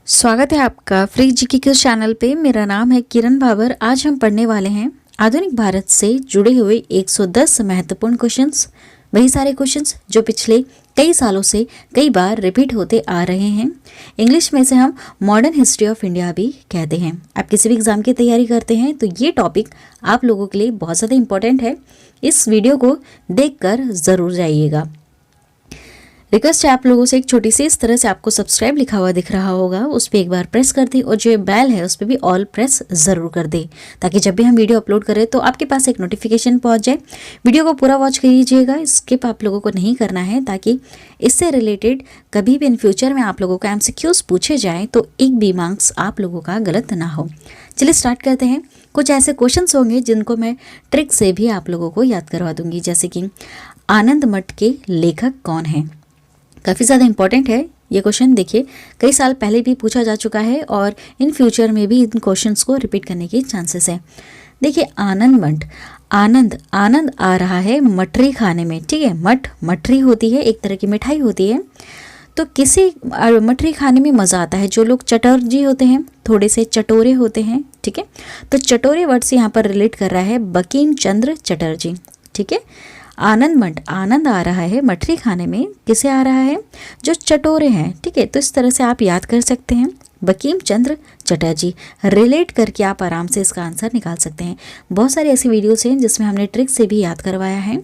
स्वागत है आपका फ्री जीके क्यूज चैनल पे। मेरा नाम है किरण बाबर। आज हम पढ़ने वाले हैं आधुनिक भारत से जुड़े हुए 110 महत्वपूर्ण क्वेश्चंस। वही सारे क्वेश्चंस जो पिछले कई सालों से कई बार रिपीट होते आ रहे हैं। इंग्लिश में से हम मॉडर्न हिस्ट्री ऑफ इंडिया भी कहते हैं। आप किसी भी एग्जाम की तैयारी करते हैं तो ये टॉपिक आप लोगों के लिए बहुत ज़्यादा इंपॉर्टेंट है। इस वीडियो को देखकर ज़रूर जाइएगा। रिक्वेस्ट है आप लोगों से एक छोटी सी, इस तरह से आपको सब्सक्राइब लिखा हुआ दिख रहा होगा, उस पर एक बार प्रेस कर दें और जो बेल है उस पर भी ऑल प्रेस ज़रूर कर दें ताकि जब भी हम वीडियो अपलोड करें तो आपके पास एक नोटिफिकेशन पहुंच जाए। वीडियो को पूरा वॉच कीजिएगा, स्किप आप लोगों को नहीं करना है ताकि इससे रिलेटेड कभी भी इन फ्यूचर में आप लोगों का MCQs पूछे जाएँ तो एक भी मार्क्स आप लोगों का गलत ना हो। चलिए स्टार्ट करते हैं। कुछ ऐसे क्वेश्चंस होंगे जिनको मैं ट्रिक से भी आप लोगों को याद करवा दूंगी, जैसे कि आनंद मठ के लेखक कौन हैं। काफ़ी ज़्यादा इंपॉर्टेंट है ये क्वेश्चन। देखिए कई साल पहले भी पूछा जा चुका है और इन फ्यूचर में भी इन क्वेश्चंस को रिपीट करने की चांसेस है। देखिए आनंद मठ, आनंद आनंद आ रहा है मठरी खाने में, ठीक है। मठरी होती है, एक तरह की मिठाई होती है। तो किसी मठरी खाने में मज़ा आता है जो लोग चटर्जी होते हैं, थोड़े से चटोरे होते हैं, ठीक है। तो चटोरे वर्ड से यहाँ पर रिलेट कर रहा है बंकिम चंद्र चटर्जी, ठीक है। आनंद मठ, आनंद आ रहा है मठरी खाने में, किसे आ रहा है? जो चटोरे हैं, ठीक है। तो इस तरह से आप याद कर सकते हैं बंकिम चंद्र चटर्जी। रिलेट करके आप आराम से इसका आंसर निकाल सकते हैं। बहुत सारी ऐसी वीडियोस हैं जिसमें हमने ट्रिक से भी याद करवाया है।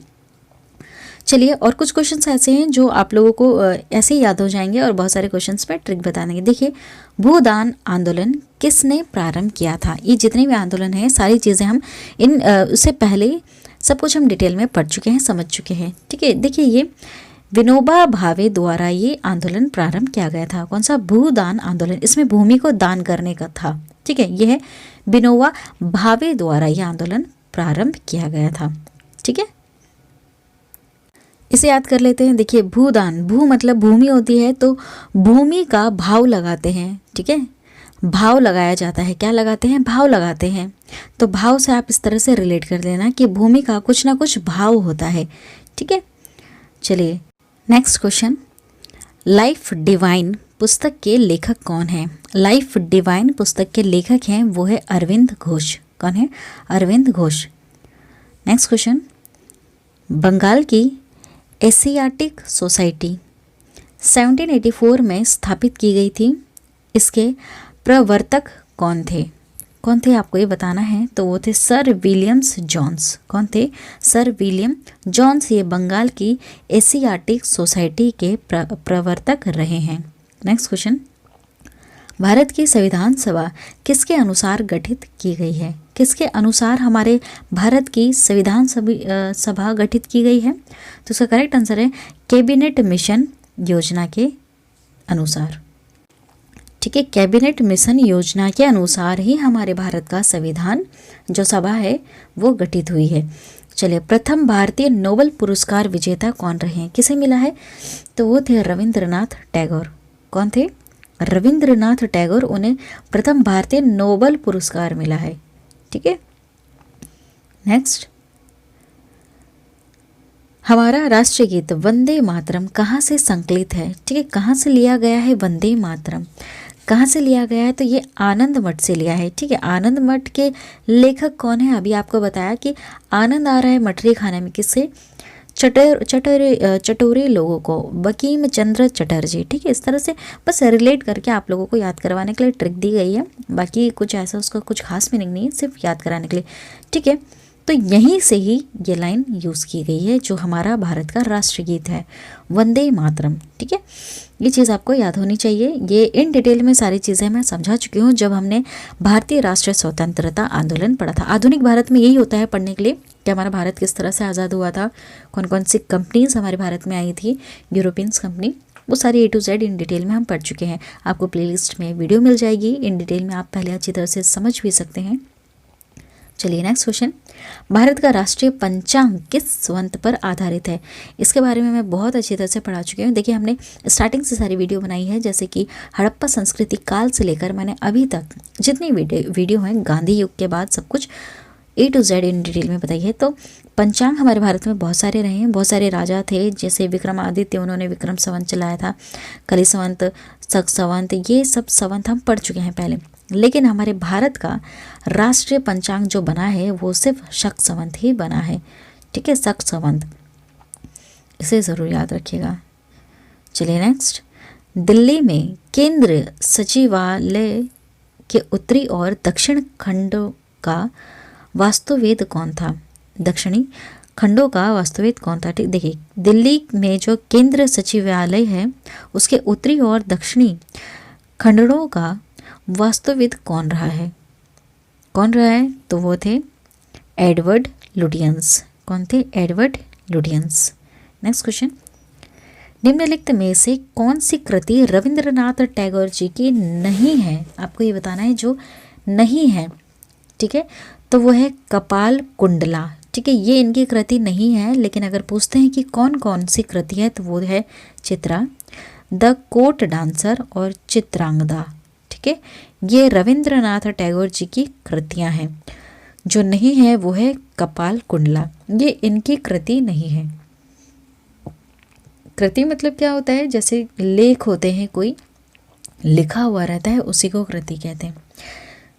चलिए और कुछ क्वेश्चंस ऐसे हैं जो आप लोगों को ऐसे ही याद हो जाएंगे और बहुत सारे क्वेश्चंस पे ट्रिक बता देंगे। देखिए भूदान आंदोलन किसने प्रारंभ किया था? ये जितने भी आंदोलन हैं सारी चीज़ें हम उससे पहले सब कुछ हम डिटेल में पढ़ चुके हैं, समझ चुके हैं, ठीक है। देखिए ये विनोबा भावे द्वारा ये आंदोलन प्रारंभ किया गया था। कौन सा? भूदान आंदोलन। इसमें भूमि को दान करने का था, ठीक है। यह है विनोबा भावे द्वारा यह आंदोलन प्रारंभ किया गया था, ठीक है। इसे याद कर लेते हैं। देखिए भूदान, भू मतलब भूमि होती है, तो भूमि का भाव लगाते हैं, ठीक है। भाव लगाया जाता है। क्या लगाते हैं? भाव लगाते हैं। तो भाव से आप इस तरह से रिलेट कर लेना कि भूमि का कुछ ना कुछ भाव होता है, ठीक है। चलिए नेक्स्ट क्वेश्चन, लाइफ डिवाइन पुस्तक के लेखक कौन है? लाइफ डिवाइन पुस्तक के लेखक हैं वो है अरविंद घोष। कौन है? अरविंद घोष। नेक्स्ट क्वेश्चन, बंगाल की एशियाटिक सोसाइटी 1784 में स्थापित की गई थी। इसके प्रवर्तक कौन थे? कौन थे आपको ये बताना है। तो वो थे सर विलियम्स जॉन्स। कौन थे? Sir William Jones. ये बंगाल की एशियाटिक सोसाइटी के प्रवर्तक रहे हैं। नेक्स्ट क्वेश्चन, भारत की संविधान सभा किसके अनुसार गठित की गई है? किसके अनुसार हमारे भारत की संविधान सभा गठित की गई है? तो इसका करेक्ट आंसर है कैबिनेट मिशन योजना के अनुसार, ठीक है। कैबिनेट मिशन योजना के अनुसार ही हमारे भारत का संविधान जो सभा है वो गठित हुई है। चलिए प्रथम भारतीय नोबेल पुरस्कार विजेता कौन रहे हैं? किसे मिला है? तो वो थे रविंद्रनाथ टैगोर। कौन थे? रविंद्रनाथ टैगोर। उन्हें प्रथम भारतीय नोबेल पुरस्कार मिला है, ठीक है। नेक्स्ट, हमारा राष्ट्रीय गीत वंदे मातरम कहाँ से संकलित है? ठीक है, कहाँ से लिया गया है वंदे मातरम? कहाँ से लिया गया है? तो ये आनंद मठ से लिया है, ठीक है। आनंद मठ के लेखक कौन है? अभी आपको बताया कि आनंद आ रहा है मठरी खाने में, किससे? चटोरे लोगों को, बंकिम चंद्र चटर्जी, ठीक है। इस तरह से बस रिलेट करके आप लोगों को याद करवाने के लिए ट्रिक दी गई है। बाकी कुछ ऐसा उसका कुछ खास मीनिंग नहीं है, सिर्फ याद कराने के लिए, ठीक है। तो यहीं से ही ये लाइन यूज़ की गई है जो हमारा भारत का राष्ट्रीय गीत है, वंदे मातरम, ठीक है। ये चीज़ आपको याद होनी चाहिए। ये इन डिटेल में सारी चीज़ें मैं समझा चुकी हूँ जब हमने भारतीय राष्ट्रीय स्वतंत्रता आंदोलन पढ़ा था। आधुनिक भारत में यही होता है पढ़ने के लिए कि हमारा भारत किस तरह से आज़ाद हुआ था, कौन कौन सी कंपनीज हमारे भारत में आई थी, यूरोपियंस कंपनी, वो सारी A to Z in detail में हम पढ़ चुके हैं। आपको प्लेलिस्ट में वीडियो मिल जाएगी, इन डिटेल में आप पहले अच्छी तरह से समझ भी सकते हैं। चलिए नेक्स्ट क्वेश्चन, भारत का राष्ट्रीय पंचांग किस संवत पर आधारित है? इसके बारे में मैं बहुत अच्छी तरह से पढ़ा चुकी हूँ। देखिए हमने स्टार्टिंग से सारी वीडियो बनाई है, जैसे कि हड़प्पा संस्कृति काल से लेकर मैंने अभी तक जितनी वीडियो हैं गांधी युग के बाद सब कुछ A to Z in detail में बताइए। तो पंचांग हमारे भारत में बहुत सारे रहे हैं, बहुत सारे राजा थे, जैसे विक्रमादित्य, उन्होंने विक्रम संवत चलाया था, कली संवत शक संवत, ये सब संवत हम पढ़ चुके हैं पहले। लेकिन हमारे भारत का राष्ट्रीय पंचांग जो बना है वो सिर्फ शक संवत ही बना है, ठीक है, शक संवत, इसे ज़रूर याद रखिएगा। चलिए नेक्स्ट, दिल्ली में केंद्रीय सचिवालय के उत्तरी और दक्षिण खंडों का वास्तुवेद कौन था? दक्षिणी खंडों का वास्तुवेद कौन था? ठीक, देखिए दिल्ली में जो केंद्र सचिवालय है उसके उत्तरी और दक्षिणी खंडों का वास्तुवेद कौन रहा है? कौन रहा है? तो वो थे एडवर्ड लुटियंस। कौन थे? Edward Lutyens. नेक्स्ट क्वेश्चन, निम्नलिखित में से कौन सी कृति रविंद्रनाथ टैगोर जी की नहीं है? आपको ये बताना है जो नहीं है, ठीक है, तो वो है कपाल कुंडला, ठीक है, ये इनकी कृति नहीं है। लेकिन अगर पूछते हैं कि कौन कौन सी कृति है तो वो है चित्रा, द कोर्ट डांसर और चित्रांगदा, ठीक है, ये रविंद्रनाथ टैगोर जी की कृतियां हैं। जो नहीं है वो है कपाल कुंडला, ये इनकी कृति नहीं है। कृति मतलब क्या होता है? जैसे लेख होते हैं, कोई लिखा हुआ रहता है, उसी को कृति कहते हैं।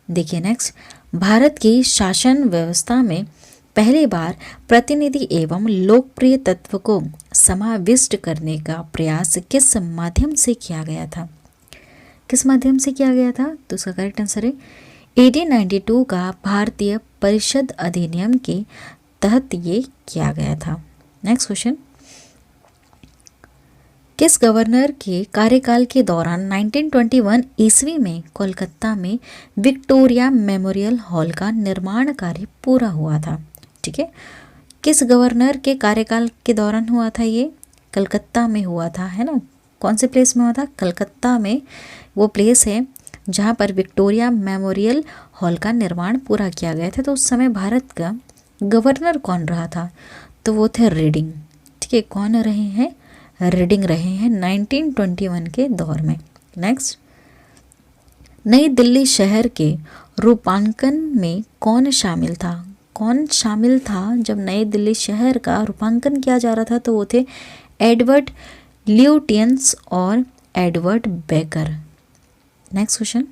देखिए नेक्स्ट, भारत की शासन व्यवस्था में पहली बार प्रतिनिधि एवं लोकप्रिय तत्व को समाविष्ट करने का प्रयास किस माध्यम से किया गया था? किस माध्यम से किया गया था? तो उसका करेक्ट आंसर है 1892 का भारतीय परिषद अधिनियम के तहत ये किया गया था। नेक्स्ट क्वेश्चन, किस गवर्नर के कार्यकाल के दौरान 1921 ईस्वी में कोलकाता में विक्टोरिया मेमोरियल हॉल का निर्माण कार्य पूरा हुआ था? ठीक है, किस गवर्नर के कार्यकाल के दौरान हुआ था? ये कलकत्ता में हुआ था, है ना। कौन से प्लेस में हुआ था? कलकत्ता में वो प्लेस है जहाँ पर विक्टोरिया मेमोरियल हॉल का निर्माण पूरा किया गया था। तो उस समय भारत का गवर्नर कौन रहा था? तो वो थे रीडिंग, ठीक है। कौन रहे हैं? रीडिंग रहे हैं 1921 के दौर में। नेक्स्ट, नई दिल्ली शहर के रूपांकन में कौन शामिल था? कौन शामिल था जब नई दिल्ली शहर का रूपांकन किया जा रहा था? तो वो थे एडवर्ड ल्यूटियंस और एडवर्ड बेकर। नेक्स्ट क्वेश्चन,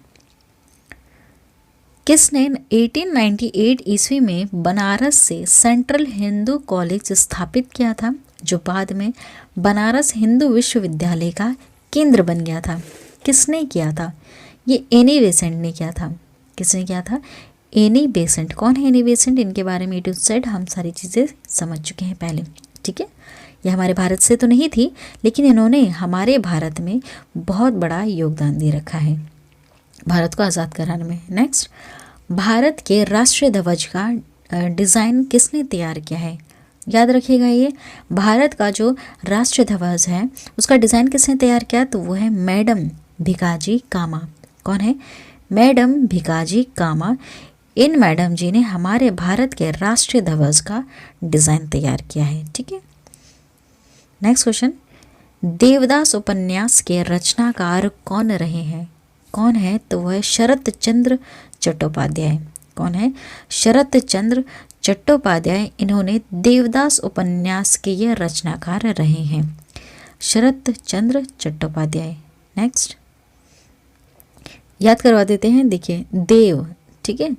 किसने 1898 ईस्वी में बनारस से सेंट्रल हिंदू कॉलेज स्थापित किया था, जो बाद में बनारस हिंदू विश्वविद्यालय का केंद्र बन गया था? किसने किया था? ये एनी बेसेंट ने किया था। किसने किया था? Annie Besant. कौन है एनी बेसेंट? इनके बारे में टू सेड हम सारी चीज़ें समझ चुके हैं पहले, ठीक है। ये हमारे भारत से तो नहीं थी, लेकिन इन्होंने हमारे भारत में बहुत बड़ा योगदान दे रखा है भारत को आज़ाद कराने में। नेक्स्ट, भारत के राष्ट्रीय ध्वज का डिज़ाइन किसने तैयार किया है? याद रखिएगा, ये भारत का जो राष्ट्रीय ध्वज है उसका डिज़ाइन किसने तैयार किया? तो वो है मैडम भिकाजी कामा। कौन है? मैडम भिकाजी कामा। इन मैडम जी ने हमारे भारत के राष्ट्रीय ध्वज का डिज़ाइन तैयार किया है, ठीक है। नेक्स्ट क्वेश्चन, देवदास उपन्यास के रचनाकार कौन रहे हैं? कौन है? तो वह है शरत चंद्र चट्टोपाध्याय। कौन है? शरत चंद्र चट्टोपाध्याय। इन्होंने देवदास उपन्यास के ये रचनाकार रहे हैं, शरत चंद्र चट्टोपाध्याय। नेक्स्ट, याद करवा देते हैं। देखिए देव, ठीक है,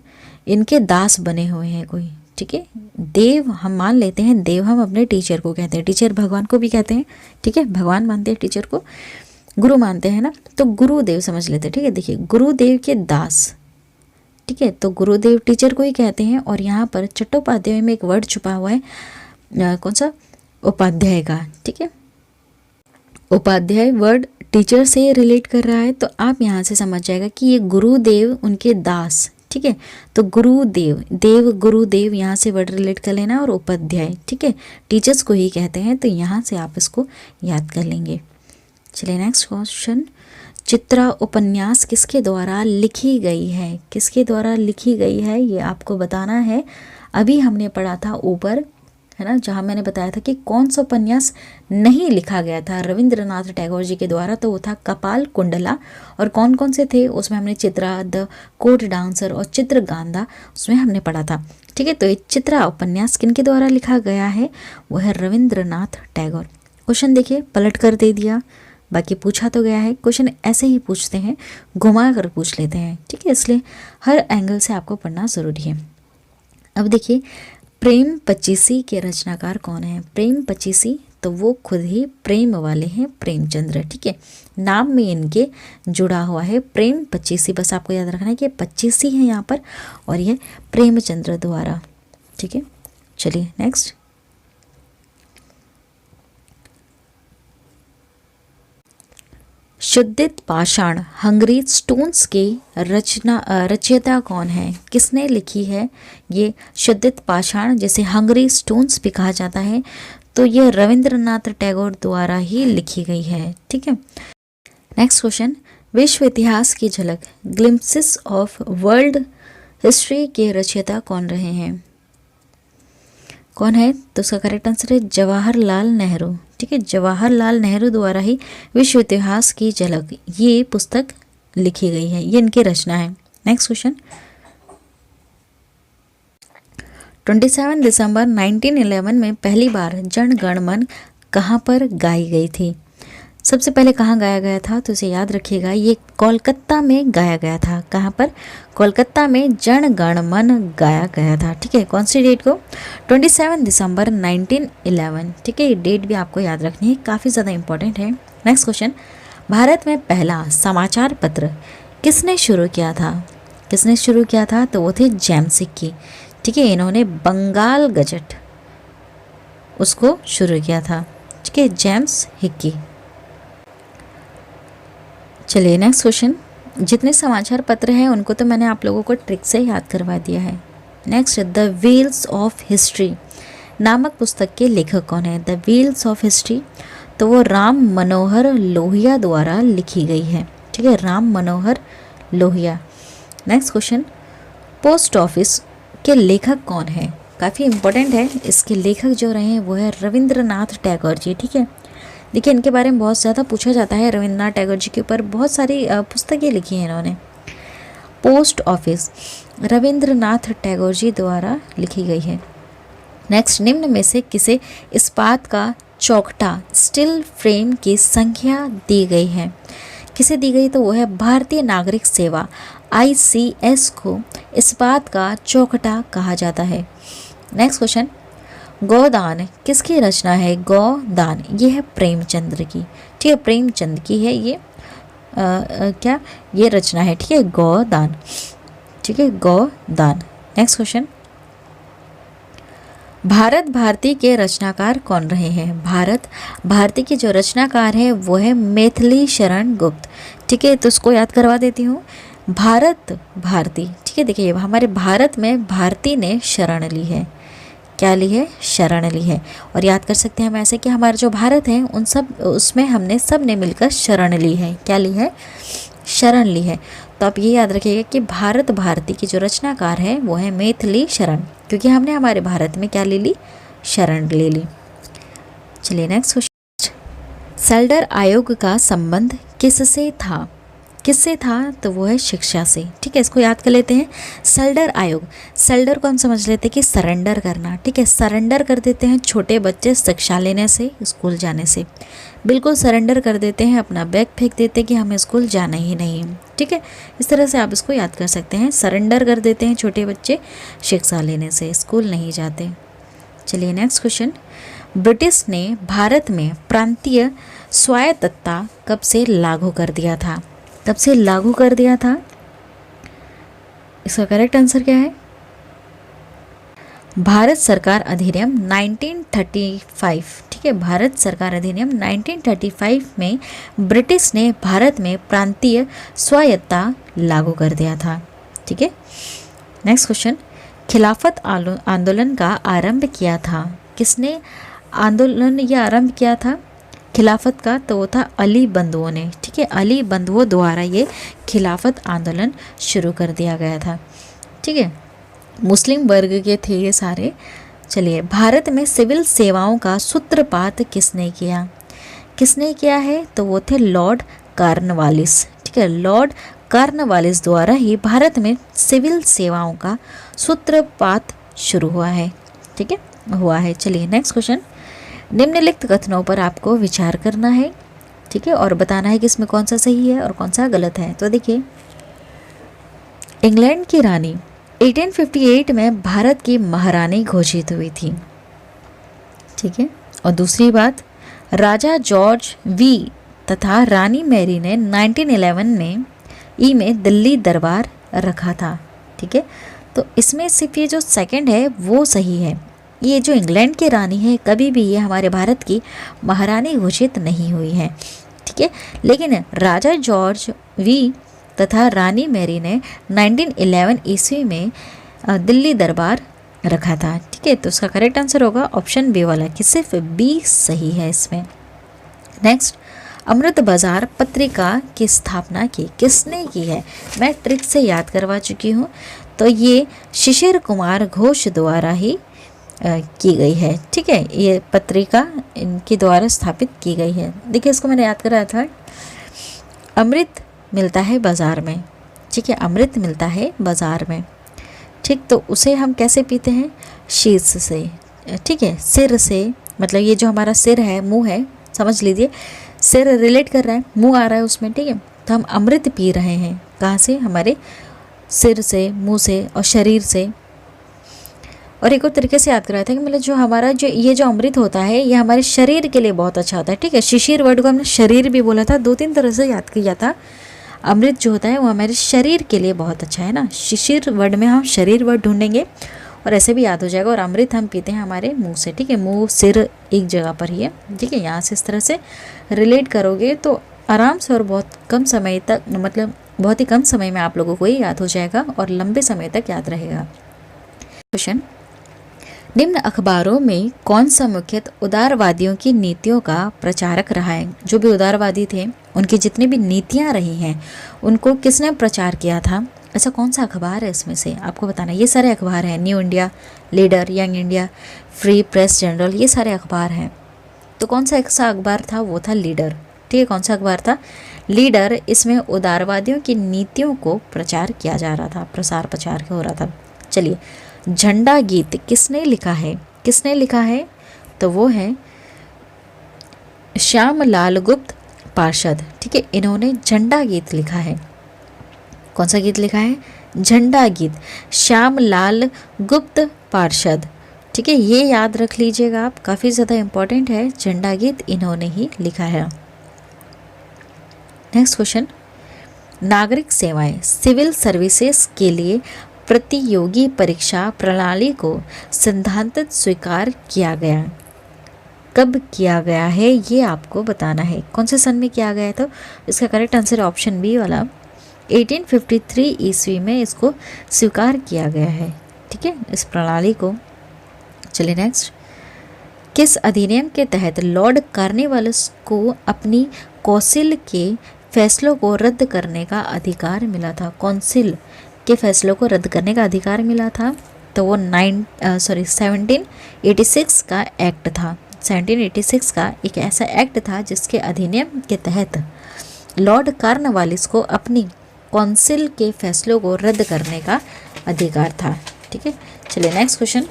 इनके दास बने हुए हैं कोई, ठीक है। देव हम मान लेते हैं, देव हम अपने टीचर को कहते हैं, टीचर भगवान को भी कहते हैं, ठीक है। भगवान मानते हैं टीचर को, गुरु मानते हैं ना, तो गुरुदेव समझ लेते हैं, ठीक है। देखिए गुरुदेव के दास, ठीक है, तो गुरुदेव टीचर को ही कहते हैं। और यहाँ पर चट्टोपाध्याय में एक वर्ड छुपा हुआ है, कौन सा? उपाध्याय का, ठीक है। उपाध्याय वर्ड टीचर से रिलेट कर रहा है, तो आप यहाँ से समझ जाएगा कि ये गुरुदेव उनके दास, ठीक है। तो गुरुदेव, देव गुरुदेव, यहाँ से वर्ड रिलेट कर लेना, और उपाध्याय, ठीक है, टीचर्स को ही कहते हैं। तो यहाँ से आप इसको याद कर लेंगे। चलिए नेक्स्ट क्वेश्चन, चित्रा उपन्यास किसके द्वारा लिखी गई है? किसके द्वारा लिखी गई है ये आपको बताना है। अभी हमने पढ़ा था ऊपर, है ना, जहाँ मैंने बताया था कि कौन सा उपन्यास नहीं लिखा गया था रविंद्रनाथ टैगोर जी के द्वारा, तो वो था कपाल कुंडला। और कौन कौन से थे उसमें हमने चित्रा, द कोर्ट डांसर और चित्रगांधा उसमें हमने पढ़ा था, ठीक है। तो ये चित्रा उपन्यास किनके द्वारा लिखा गया है? वो है रविंद्रनाथ टैगोर। क्वेश्चन देखिए, पलट कर दे दिया, बाकी पूछा तो गया है, क्वेश्चन ऐसे ही पूछते हैं, घुमा कर पूछ लेते हैं, ठीक है, इसलिए हर एंगल से आपको पढ़ना ज़रूरी है। अब देखिए, प्रेम पचीसी के रचनाकार कौन है? प्रेम पचीसी तो वो खुद ही प्रेम वाले हैं, प्रेमचंद्र, ठीक है, नाम में इनके जुड़ा हुआ है प्रेम पचीसी, बस आपको याद रखना है कि पचीसी है यहाँ पर और ये प्रेमचंद्र द्वारा, ठीक है। चलिए नेक्स्ट, शुद्धित पाषाण हंगरी स्टोन्स के रचयिता कौन है? किसने लिखी है ये शुद्धित पाषाण, जैसे हंगरी स्टोन्स भी कहा जाता है, तो ये रविंद्रनाथ टैगोर द्वारा ही लिखी गई है, ठीक है। नेक्स्ट क्वेश्चन, विश्व इतिहास की झलक ग्लिम्पसेस ऑफ वर्ल्ड हिस्ट्री के रचयिता कौन रहे हैं? कौन है? तो उसका करेक्ट आंसर है जवाहरलाल नेहरू, ठीक है, जवाहरलाल नेहरू द्वारा ही विश्व इतिहास की झलक ये पुस्तक लिखी गई है, ये इनकी रचना है। नेक्स्ट क्वेश्चन, 27 दिसंबर 1911 में पहली बार जन गण मन कहाँ पर गाई गई थी? सबसे पहले कहाँ गाया गया था? तो इसे याद रखिएगा, ये कोलकाता में गाया गया था। कहाँ पर? कोलकाता में जन गण मन गाया गया था, ठीक है। कौन सी डेट को? 27 दिसंबर 1911, ठीक है, ये डेट भी आपको याद रखनी है, काफ़ी ज़्यादा इंपॉर्टेंट है। नेक्स्ट क्वेश्चन, भारत में पहला समाचार पत्र किसने शुरू किया था? किसने शुरू किया था? तो वो थे जेम्स हिक्की, ठीक है, इन्होंने बंगाल गजट उसको शुरू किया था, ठीक है, जेम्स हिक्की। चलिए नेक्स्ट क्वेश्चन, जितने समाचार पत्र हैं उनको तो मैंने आप लोगों को ट्रिक से याद करवा दिया है। Next, the wheels of history नामक पुस्तक के लेखक कौन है? द व्हील्स ऑफ हिस्ट्री तो वो राम मनोहर लोहिया द्वारा लिखी गई है, ठीक है, Ram Manohar Lohia. Next question, post office के लेखक कौन है? काफ़ी इंपॉर्टेंट है, इसके लेखक जो रहे हैं वो है रविंद्रनाथ टैगोर जी, ठीक है। देखिए, इनके बारे में बहुत ज़्यादा पूछा जाता है, रविंद्रनाथ टैगोर जी के ऊपर बहुत सारी पुस्तकें लिखी हैं इन्होंने। पोस्ट ऑफिस रविंद्रनाथ टैगोर जी द्वारा लिखी गई है। नेक्स्ट, निम्न में से किसे इस्पात का चौखटा स्टील फ्रेम की संख्या दी गई है? किसे दी गई? तो वो है भारतीय नागरिक सेवा ICS को इस्पात का चौखटा कहा जाता है। नेक्स्ट क्वेश्चन, गोदान किसकी रचना है? गोदान ये है प्रेमचंद्र की, ठीक है, प्रेमचंद की है ये क्या ये रचना है, ठीक है, गोदान, ठीक है, गोदान। नेक्स्ट क्वेश्चन, भारत भारती के रचनाकार कौन रहे हैं? भारत भारती के जो रचनाकार है वो है मैथिली शरण गुप्त, ठीक है, तो उसको याद करवा देती हूँ, भारत भारती, ठीक है। देखिए, हमारे भारत में भारती ने शरण ली है, क्या ली है? शरण ली है। और याद कर सकते हैं हम ऐसे कि हमारा जो भारत है उन सब उसमें हमने सब ने मिलकर शरण ली है, क्या ली है? शरण ली है। तो आप ये याद रखिएगा कि भारत भारती की जो रचनाकार है वो है मैथिली शरण, क्योंकि हमने हमारे भारत में क्या ले ली? शरण ले ली। चलिए नेक्स्ट क्वेश्चन, सेल्डर आयोग का संबंध किससे था? किससे था? तो वो है शिक्षा से, ठीक है, इसको याद कर लेते हैं। सेल्डर आयोग, सेल्डर को हम समझ लेते हैं कि सरेंडर करना, ठीक है, सरेंडर कर देते हैं छोटे बच्चे शिक्षा लेने से, स्कूल जाने से, बिल्कुल सरेंडर कर देते हैं, अपना बैग फेंक देते हैं कि हमें स्कूल जाना ही नहीं, ठीक है, इस तरह से आप इसको याद कर सकते हैं, सरेंडर कर देते हैं छोटे बच्चे शिक्षा लेने से, स्कूल नहीं जाते। चलिए नेक्स्ट क्वेश्चन, ब्रिटिश ने भारत में प्रांतीय स्वायत्तता कब से लागू कर दिया था? कब से लागू कर दिया था? इसका करेक्ट आंसर क्या है? भारत सरकार अधिनियम 1935, ठीक है, भारत सरकार अधिनियम 1935 में ब्रिटिश ने भारत में प्रांतीय स्वायत्तता लागू कर दिया था, ठीक है। नेक्स्ट क्वेश्चन, खिलाफत आंदोलन का आरंभ किया था? किसने आंदोलन ये आरंभ किया था खिलाफत का? तो वो था अली बंधुओं ने, ठीक है, अली बंधुओं द्वारा ये खिलाफत आंदोलन शुरू कर दिया गया था, ठीक है, मुस्लिम वर्ग के थे ये सारे। चलिए, भारत में सिविल सेवाओं का सूत्रपात किसने किया? किसने किया है? तो वो थे लॉर्ड कॉर्नवालिस, ठीक है, लॉर्ड कॉर्नवालिस द्वारा ही भारत में सिविल सेवाओं का सूत्रपात शुरू हुआ है, ठीक है, हुआ है। चलिए नेक्स्ट क्वेश्चन, निम्नलिखित कथनों पर आपको विचार करना है। ठीक है, और बताना है कि इसमें कौन सा सही है और कौन सा गलत है। तो देखिए, इंग्लैंड की रानी 1858 में भारत की महारानी घोषित हुई थी। ठीक है, और दूसरी बात, राजा जॉर्ज वी तथा रानी मैरी ने 1911 में दिल्ली दरबार रखा था। ठीक है, तो इसमें सिर्फ ये जो सेकंड है वो सही है। ये जो इंग्लैंड की रानी है, कभी भी ये हमारे भारत की महारानी घोषित नहीं हुई है। ठीक है, लेकिन राजा जॉर्ज वी तथा रानी मैरी ने 1911 ईस्वी में दिल्ली दरबार रखा था। ठीक है, तो उसका करेक्ट आंसर होगा ऑप्शन बी वाला, कि सिर्फ बी सही है इसमें। नेक्स्ट, अमृत बाजार पत्रिका की स्थापना किसने की है? मैं ट्रिक से याद करवा चुकी हूँ, तो ये शिशिर कुमार घोष द्वारा ही की गई है। ठीक है, ये पत्रिका इनके द्वारा स्थापित की गई है। देखिए, इसको मैंने याद कराया था, अमृत मिलता है बाज़ार में। ठीक है, अमृत मिलता है बाज़ार में। ठीक, तो उसे हम कैसे पीते हैं? शीर्ष से। ठीक है, सिर से, मतलब ये जो हमारा सिर है, मुंह है, समझ लीजिए सिर रिलेट कर रहा है, मुंह आ रहा है उसमें। ठीक है, तो हम अमृत पी रहे हैं कहाँ से? हमारे सिर से, मुंह से और शरीर से। और एक और तरीके से याद कराया था कि मतलब जो हमारा जो ये जो अमृत होता है, ये हमारे शरीर के लिए बहुत अच्छा होता है। ठीक है, शिशिर वर्ड को हमने शरीर भी बोला था, 2-3 तरह से याद किया था। अमृत जो होता है वो हमारे शरीर के लिए बहुत अच्छा है ना। शिशिर वर्ड में हम शरीर वर्ड ढूंढेंगे और ऐसे भी याद हो जाएगा। और अमृत हम पीते हैं हमारे मुंह से। ठीक है, मुंह सिर एक जगह पर ही है। ठीक है, यहाँ से इस तरह से रिलेट करोगे तो आराम से और बहुत कम समय तक, मतलब बहुत ही कम समय में आप लोगों को ये याद हो जाएगा और लंबे समय तक याद रहेगा। क्वेश्चन, निम्न अखबारों में कौन सा मुख्यतः उदारवादियों की नीतियों का प्रचारक रहा है? जो भी उदारवादी थे, उनकी जितनी भी नीतियां रही हैं, उनको किसने प्रचार किया था? ऐसा कौन सा अखबार है इसमें से आपको बताना है। ये सारे अखबार हैं, new India, leader, young India, free press general, ये सारे अखबार हैं। तो कौन सा ऐसा अखबार था? वो था लीडर। ठीक है, कौन सा अखबार था? लीडर। इसमें उदारवादियों की नीतियों को प्रचार किया जा रहा था, प्रसार प्रचार हो रहा था। चलिए, झंडा गीत किसने लिखा है? किसने लिखा है? तो वो है श्यामलाल गुप्त पार्षद। ठीक है, इन्होंने झंडा गीत लिखा है। कौन सा गीत लिखा है? झंडा गीत, श्यामलाल गुप्त पार्षद। ठीक है, ये याद रख लीजिएगा आप, काफ़ी ज़्यादा इम्पोर्टेंट है। झंडा गीत इन्होंने ही लिखा है। नेक्स्ट क्वेश्चन, नागरिक सेवाएं सिविल सर्विसेज के लिए प्रतियोगी परीक्षा प्रणाली को सिद्धांततः स्वीकार किया गया। कब किया गया है ये आपको बताना है। कौन से सन में किया गया है? तो इसका करेक्ट आंसर ऑप्शन बी वाला, 1853 ईस्वी में इसको स्वीकार किया गया है। ठीक है, इस प्रणाली को। चलिए नेक्स्ट, किस अधिनियम के तहत लॉर्ड कार्नवालिस को अपनी कौंसिल के फैसलों को रद्द करने का अधिकार मिला था? कौंसिल के फैसलों को रद्द करने का अधिकार मिला था, तो वो 1786 का एक्ट था। 1786 का एक ऐसा एक्ट था जिसके अधिनियम के तहत लॉर्ड कार्नवालिस को अपनी कौंसिल के फैसलों को रद्द करने का अधिकार था। ठीक है, चलिए नेक्स्ट क्वेश्चन,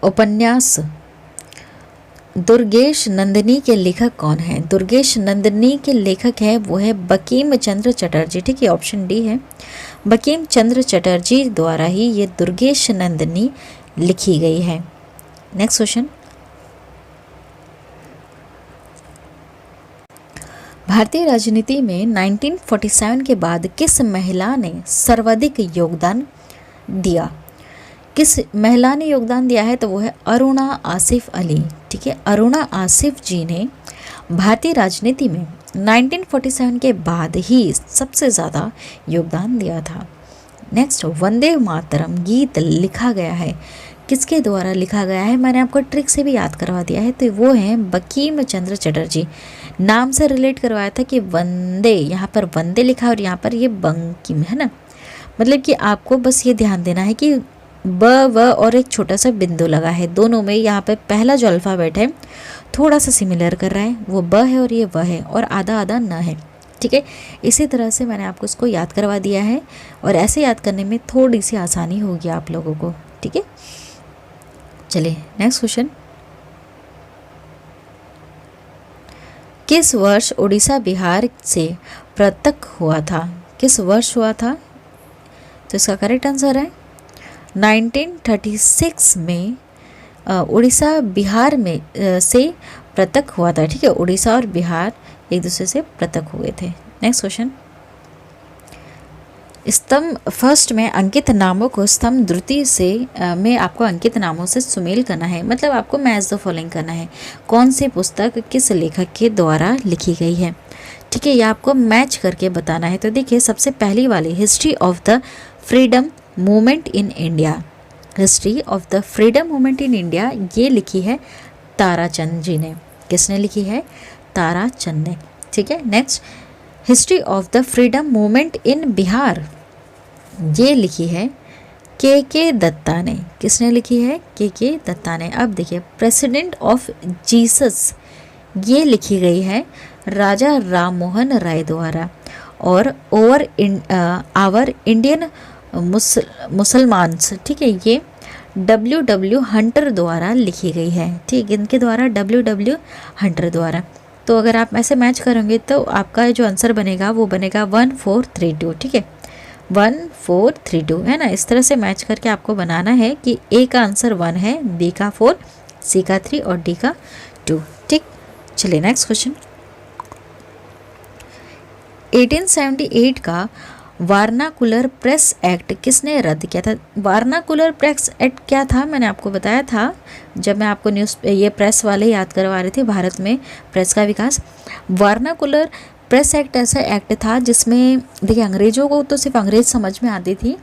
उपन्यास दुर्गेश नंदिनी के लेखक कौन है? दुर्गेश नंदिनी के लेखक है वो है बंकिम चंद्र चटर्जी। ठीक है, ऑप्शन डी है, बंकिम चंद्र चटर्जी द्वारा ही ये दुर्गेश नंदिनी लिखी गई है। नेक्स्ट क्वेश्चन, भारतीय राजनीति में 1947 के बाद किस महिला ने सर्वाधिक योगदान दिया? किस महिला ने योगदान दिया है? तो वो है अरुणा आसिफ अली। ठीक है, अरुणा आसिफ जी ने भारतीय राजनीति में 1947 के बाद ही सबसे ज़्यादा योगदान दिया था। नेक्स्ट, वंदे मातरम गीत लिखा गया है, किसके द्वारा लिखा गया है? मैंने आपको ट्रिक से भी याद करवा दिया है, तो वो है बंकिम चंद्र चटर्जी। नाम से रिलेट करवाया था कि वंदे, यहाँ पर वंदे लिखा और यहाँ पर ये बंकिम है ना। मतलब कि आपको बस ये ध्यान देना है कि ब व और एक छोटा सा बिंदु लगा है दोनों में। यहाँ पे पहला जो अल्फ़ाबेट है थोड़ा सा सिमिलर कर रहा है, वो ब है और ये व है, और आधा आधा न है। ठीक है, इसी तरह से मैंने आपको इसको याद करवा दिया है और ऐसे याद करने में थोड़ी सी आसानी होगी आप लोगों को। ठीक है, चलिए नेक्स्ट क्वेश्चन, किस वर्ष उड़ीसा बिहार से पृथक हुआ था? किस वर्ष हुआ था? तो इसका करेक्ट आंसर है 1936 में उड़ीसा बिहार में से पृथक हुआ था। ठीक है, उड़ीसा और बिहार एक दूसरे से पृथक हुए थे। नेक्स्ट क्वेश्चन, स्तंभ फर्स्ट में अंकित नामों को स्तंभ द्वितीय से में आपको अंकित नामों से सुमेल करना है, मतलब आपको मैच द फॉलोइंग करना है। कौन सी पुस्तक किस लेखक के द्वारा लिखी गई है? ठीक है, ये आपको मैच करके बताना है। तो देखिए, सबसे पहली वाली history of the freedom movement in India, history of the freedom movement in India, ये लिखी है ताराचंद जी ने। किसने लिखी है? ताराचंद ने। ठीक है, next, history of the freedom movement in Bihar, ये लिखी है के दत्ता ने। किसने लिखी है? के दत्ता ने। अब देखिए, प्रेसिडेंट ऑफ जीसस, ये लिखी गई है राजा राम मोहन राय द्वारा। और ओवर आवर इंडियन मुसलमान्स, ठीक है, ये W हंटर द्वारा लिखी गई है। ठीक, इनके द्वारा W हंटर द्वारा। तो अगर आप ऐसे मैच करेंगे तो आपका जो आंसर बनेगा वो बनेगा 1432। ठीक है, 1432 है ना। इस तरह से मैच करके आपको बनाना है कि ए का आंसर 1 है, बी का 4, सी का 3 और डी का 2। ठीक, चलिए नेक्स्ट क्वेश्चन, 1878 का वारनाकुलर प्रेस एक्ट किसने रद्द किया था? वारनाकुलर प्रेस एक्ट क्या था? मैंने आपको बताया था जब मैं आपको ये प्रेस वाले याद करवा रहे थे, भारत में प्रेस का विकास। वारनाकुलर प्रेस एक्ट ऐसा एक्ट था जिसमें देखिए, अंग्रेज़ों को तो सिर्फ अंग्रेज़ समझ में आती थी,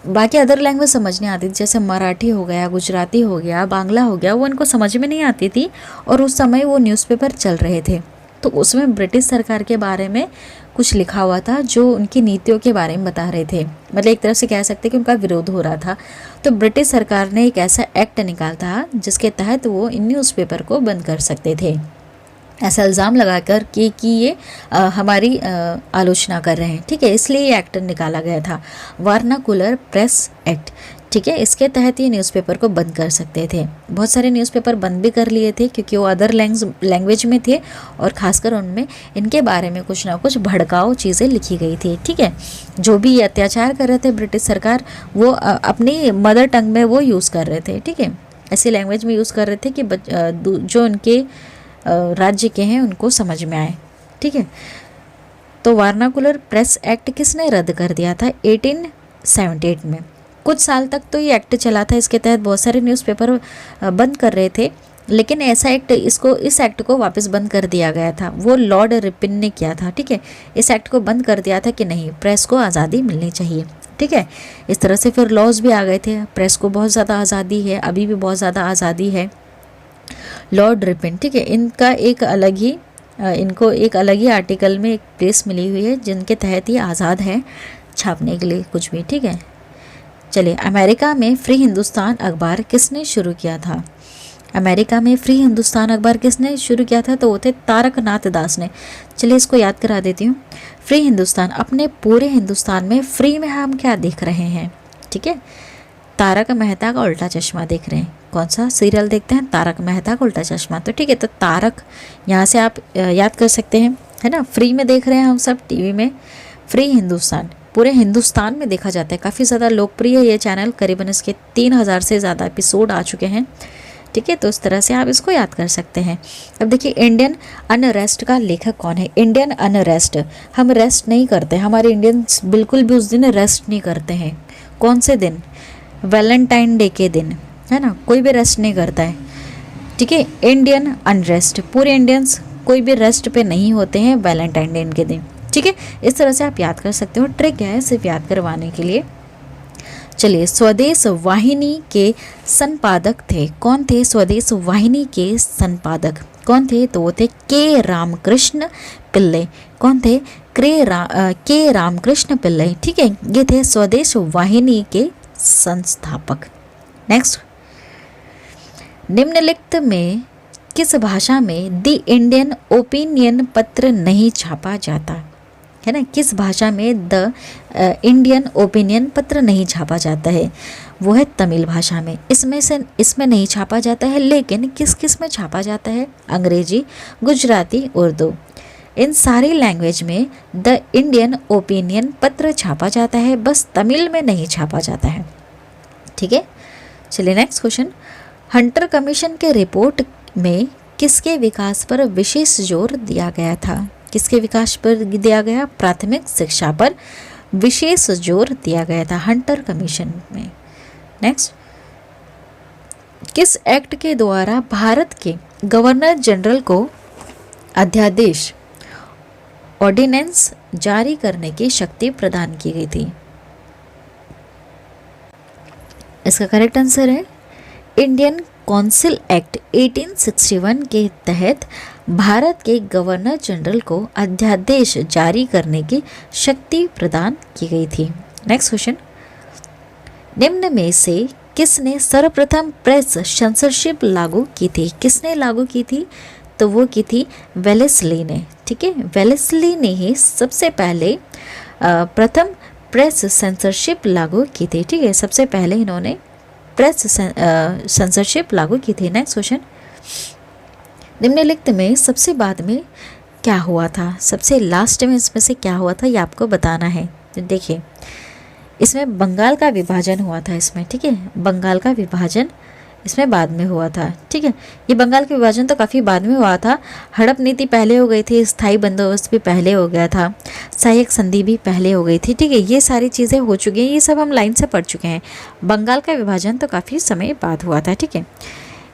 बाकी अदर लैंग्वेज समझ नहीं आती थी। जैसे मराठी हो गया, गुजराती हो गया, बांग्ला हो गया, वो इनको समझ में नहीं आती थी। और उस समय वो न्यूज़पेपर चल रहे थे, तो उसमें ब्रिटिश सरकार के बारे में कुछ लिखा हुआ था जो उनकी नीतियों के बारे में बता रहे थे। मतलब एक तरह से कह सकते हैं कि उनका विरोध हो रहा था। तो ब्रिटिश सरकार ने एक ऐसा एक्ट निकाला था जिसके तहत वो इन न्यूज़पेपर को बंद कर सकते थे, ऐसा इल्ज़ाम लगाकर कि ये हमारी आलोचना कर रहे हैं। ठीक है, इसलिए ये एक्ट निकाला गया था, वारनाकुलर प्रेस एक्ट। ठीक है, इसके तहत ये न्यूज़पेपर को बंद कर सकते थे। बहुत सारे न्यूज़पेपर बंद भी कर लिए थे क्योंकि वो अदर लैंग्वेज में थे और ख़ासकर उनमें इनके बारे में कुछ ना कुछ भड़काऊ चीज़ें लिखी गई थी। ठीक है, जो भी अत्याचार कर रहे थे ब्रिटिश सरकार, वो अपनी मदर टंग में वो यूज़ कर रहे थे। ठीक है, ऐसी लैंग्वेज में यूज़ कर रहे थे कि जो उनके राज्य के हैं उनको समझ में आए। ठीक है, तो वारनाकुलर प्रेस एक्ट किसने रद्द कर दिया था? 1878 में। कुछ साल तक तो ये एक्ट चला था, इसके तहत बहुत सारे न्यूज़पेपर बंद कर रहे थे, लेकिन ऐसा एक्ट इस एक्ट को वापस बंद कर दिया गया था। वो लॉर्ड रिपन ने किया था। ठीक है, इस एक्ट को बंद कर दिया था कि नहीं, प्रेस को आज़ादी मिलनी चाहिए। ठीक है, इस तरह से फिर लॉज भी आ गए थे। प्रेस को बहुत ज़्यादा आज़ादी है, अभी भी बहुत ज़्यादा आज़ादी है। लॉर्ड रिपन, ठीक है, इनको एक अलग ही आर्टिकल में एक प्रेस मिली हुई है जिनके तहत ये आज़ाद है छापने के लिए कुछ भी। ठीक है, चलिए, अमेरिका में फ्री हिंदुस्तान अखबार किसने शुरू किया था? अमेरिका में फ्री हिंदुस्तान अखबार किसने शुरू किया था? तो वो थे तारक नाथ दास ने। चलिए, इसको याद करा देती हूँ। फ्री हिंदुस्तान, अपने पूरे हिंदुस्तान में फ्री में हम क्या देख रहे हैं? ठीक है, तारक मेहता का उल्टा चश्मा देख रहे हैं। कौन सा सीरियल देखते हैं? तारक मेहता का उल्टा चश्मा। तो ठीक है, तो तारक यहाँ से आप याद कर सकते हैं, है ना। फ्री में देख रहे हैं हम सब टीवी में। फ्री हिंदुस्तान पूरे हिंदुस्तान में देखा जाता है, काफ़ी ज़्यादा लोकप्रिय है ये चैनल, करीबन इसके 3000 से ज़्यादा एपिसोड आ चुके हैं। ठीक है, तो इस तरह से आप इसको याद कर सकते हैं। अब देखिए, इंडियन अनरेस्ट का लेखक कौन है? इंडियन अनरेस्ट, हम रेस्ट नहीं करते, हमारे इंडियंस बिल्कुल भी उस दिन रेस्ट नहीं करते हैं। कौन से दिन? वैलेंटाइन डे के दिन, है ना, कोई भी रेस्ट नहीं करता है। ठीक है, इंडियन अनरेस्ट, पूरे इंडियंस कोई भी रेस्ट पे नहीं होते हैं वैलेंटाइन डे के दिन। ठीक है, इस तरह से आप याद कर सकते हो। ट्रिक है सिर्फ याद करवाने के लिए। चलिए, स्वदेश वाहिनी के संपादक थे, कौन थे? स्वदेश वाहिनी के संपादक कौन थे? तो वो थे के रामकृष्ण पिल्ले। कौन थे? के रामकृष्ण पिल्ले। ठीक है, ये थे स्वदेश वाहिनी के संस्थापक। नेक्स्ट, निम्नलिखित में किस भाषा में द इंडियन ओपिनियन पत्र नहीं छापा जाता? है ना, किस भाषा में द इंडियन ओपिनियन पत्र नहीं छापा जाता है? वो है तमिल भाषा में। इसमें नहीं छापा जाता है, लेकिन किस किस में छापा जाता है? अंग्रेजी, गुजराती, उर्दू। इन सारी लैंग्वेज में द इंडियन ओपिनियन पत्र छापा जाता है, बस तमिल में नहीं छापा जाता है। ठीक है, चलिए नेक्स्ट क्वेश्चन। हंटर कमीशन के रिपोर्ट में किसके विकास पर विशेष जोर दिया गया था? किसके विकास पर दिया गया? प्राथमिक शिक्षा पर विशेष जोर दिया गया था हंटर कमीशन में। नेक्स्ट, किस एक्ट के द्वारा भारत के गवर्नर जनरल को अध्यादेश ऑर्डिनेंस जारी करने की शक्ति प्रदान की गई थी? इसका करेक्ट आंसर है इंडियन काउंसिल एक्ट 1861 के तहत भारत के गवर्नर जनरल को अध्यादेश जारी करने की शक्ति प्रदान की गई थी। नेक्स्ट क्वेश्चन, निम्न में से किसने सर्वप्रथम प्रेस सेंसरशिप लागू की थी? किसने लागू की थी? तो वो की थी वेलेस्ली ने। ठीक है, वेलेस्ली ने ही सबसे पहले प्रथम प्रेस सेंसरशिप लागू की थी। ठीक है, सबसे पहले इन्होंने प्रेस सेंसरशिप लागू की थी। नेक्स्ट क्वेश्चन, निम्नलिखित में सबसे बाद में क्या हुआ था? सबसे लास्ट में इसमें से क्या हुआ था ये आपको बताना है। तो देखिए, इसमें बंगाल का विभाजन हुआ था इसमें। ठीक है, बंगाल का विभाजन इसमें बाद में हुआ था। ठीक है, ये बंगाल का विभाजन तो काफ़ी बाद में हुआ था। हड़प नीति पहले हो गई थी, स्थायी बंदोबस्त भी पहले हो गया था, सहायक संधि भी पहले हो गई थी। ठीक है, ये सारी चीज़ें हो चुकी हैं, ये सब हम लाइन से पढ़ चुके हैं। बंगाल का विभाजन तो काफ़ी समय बाद हुआ था। ठीक है,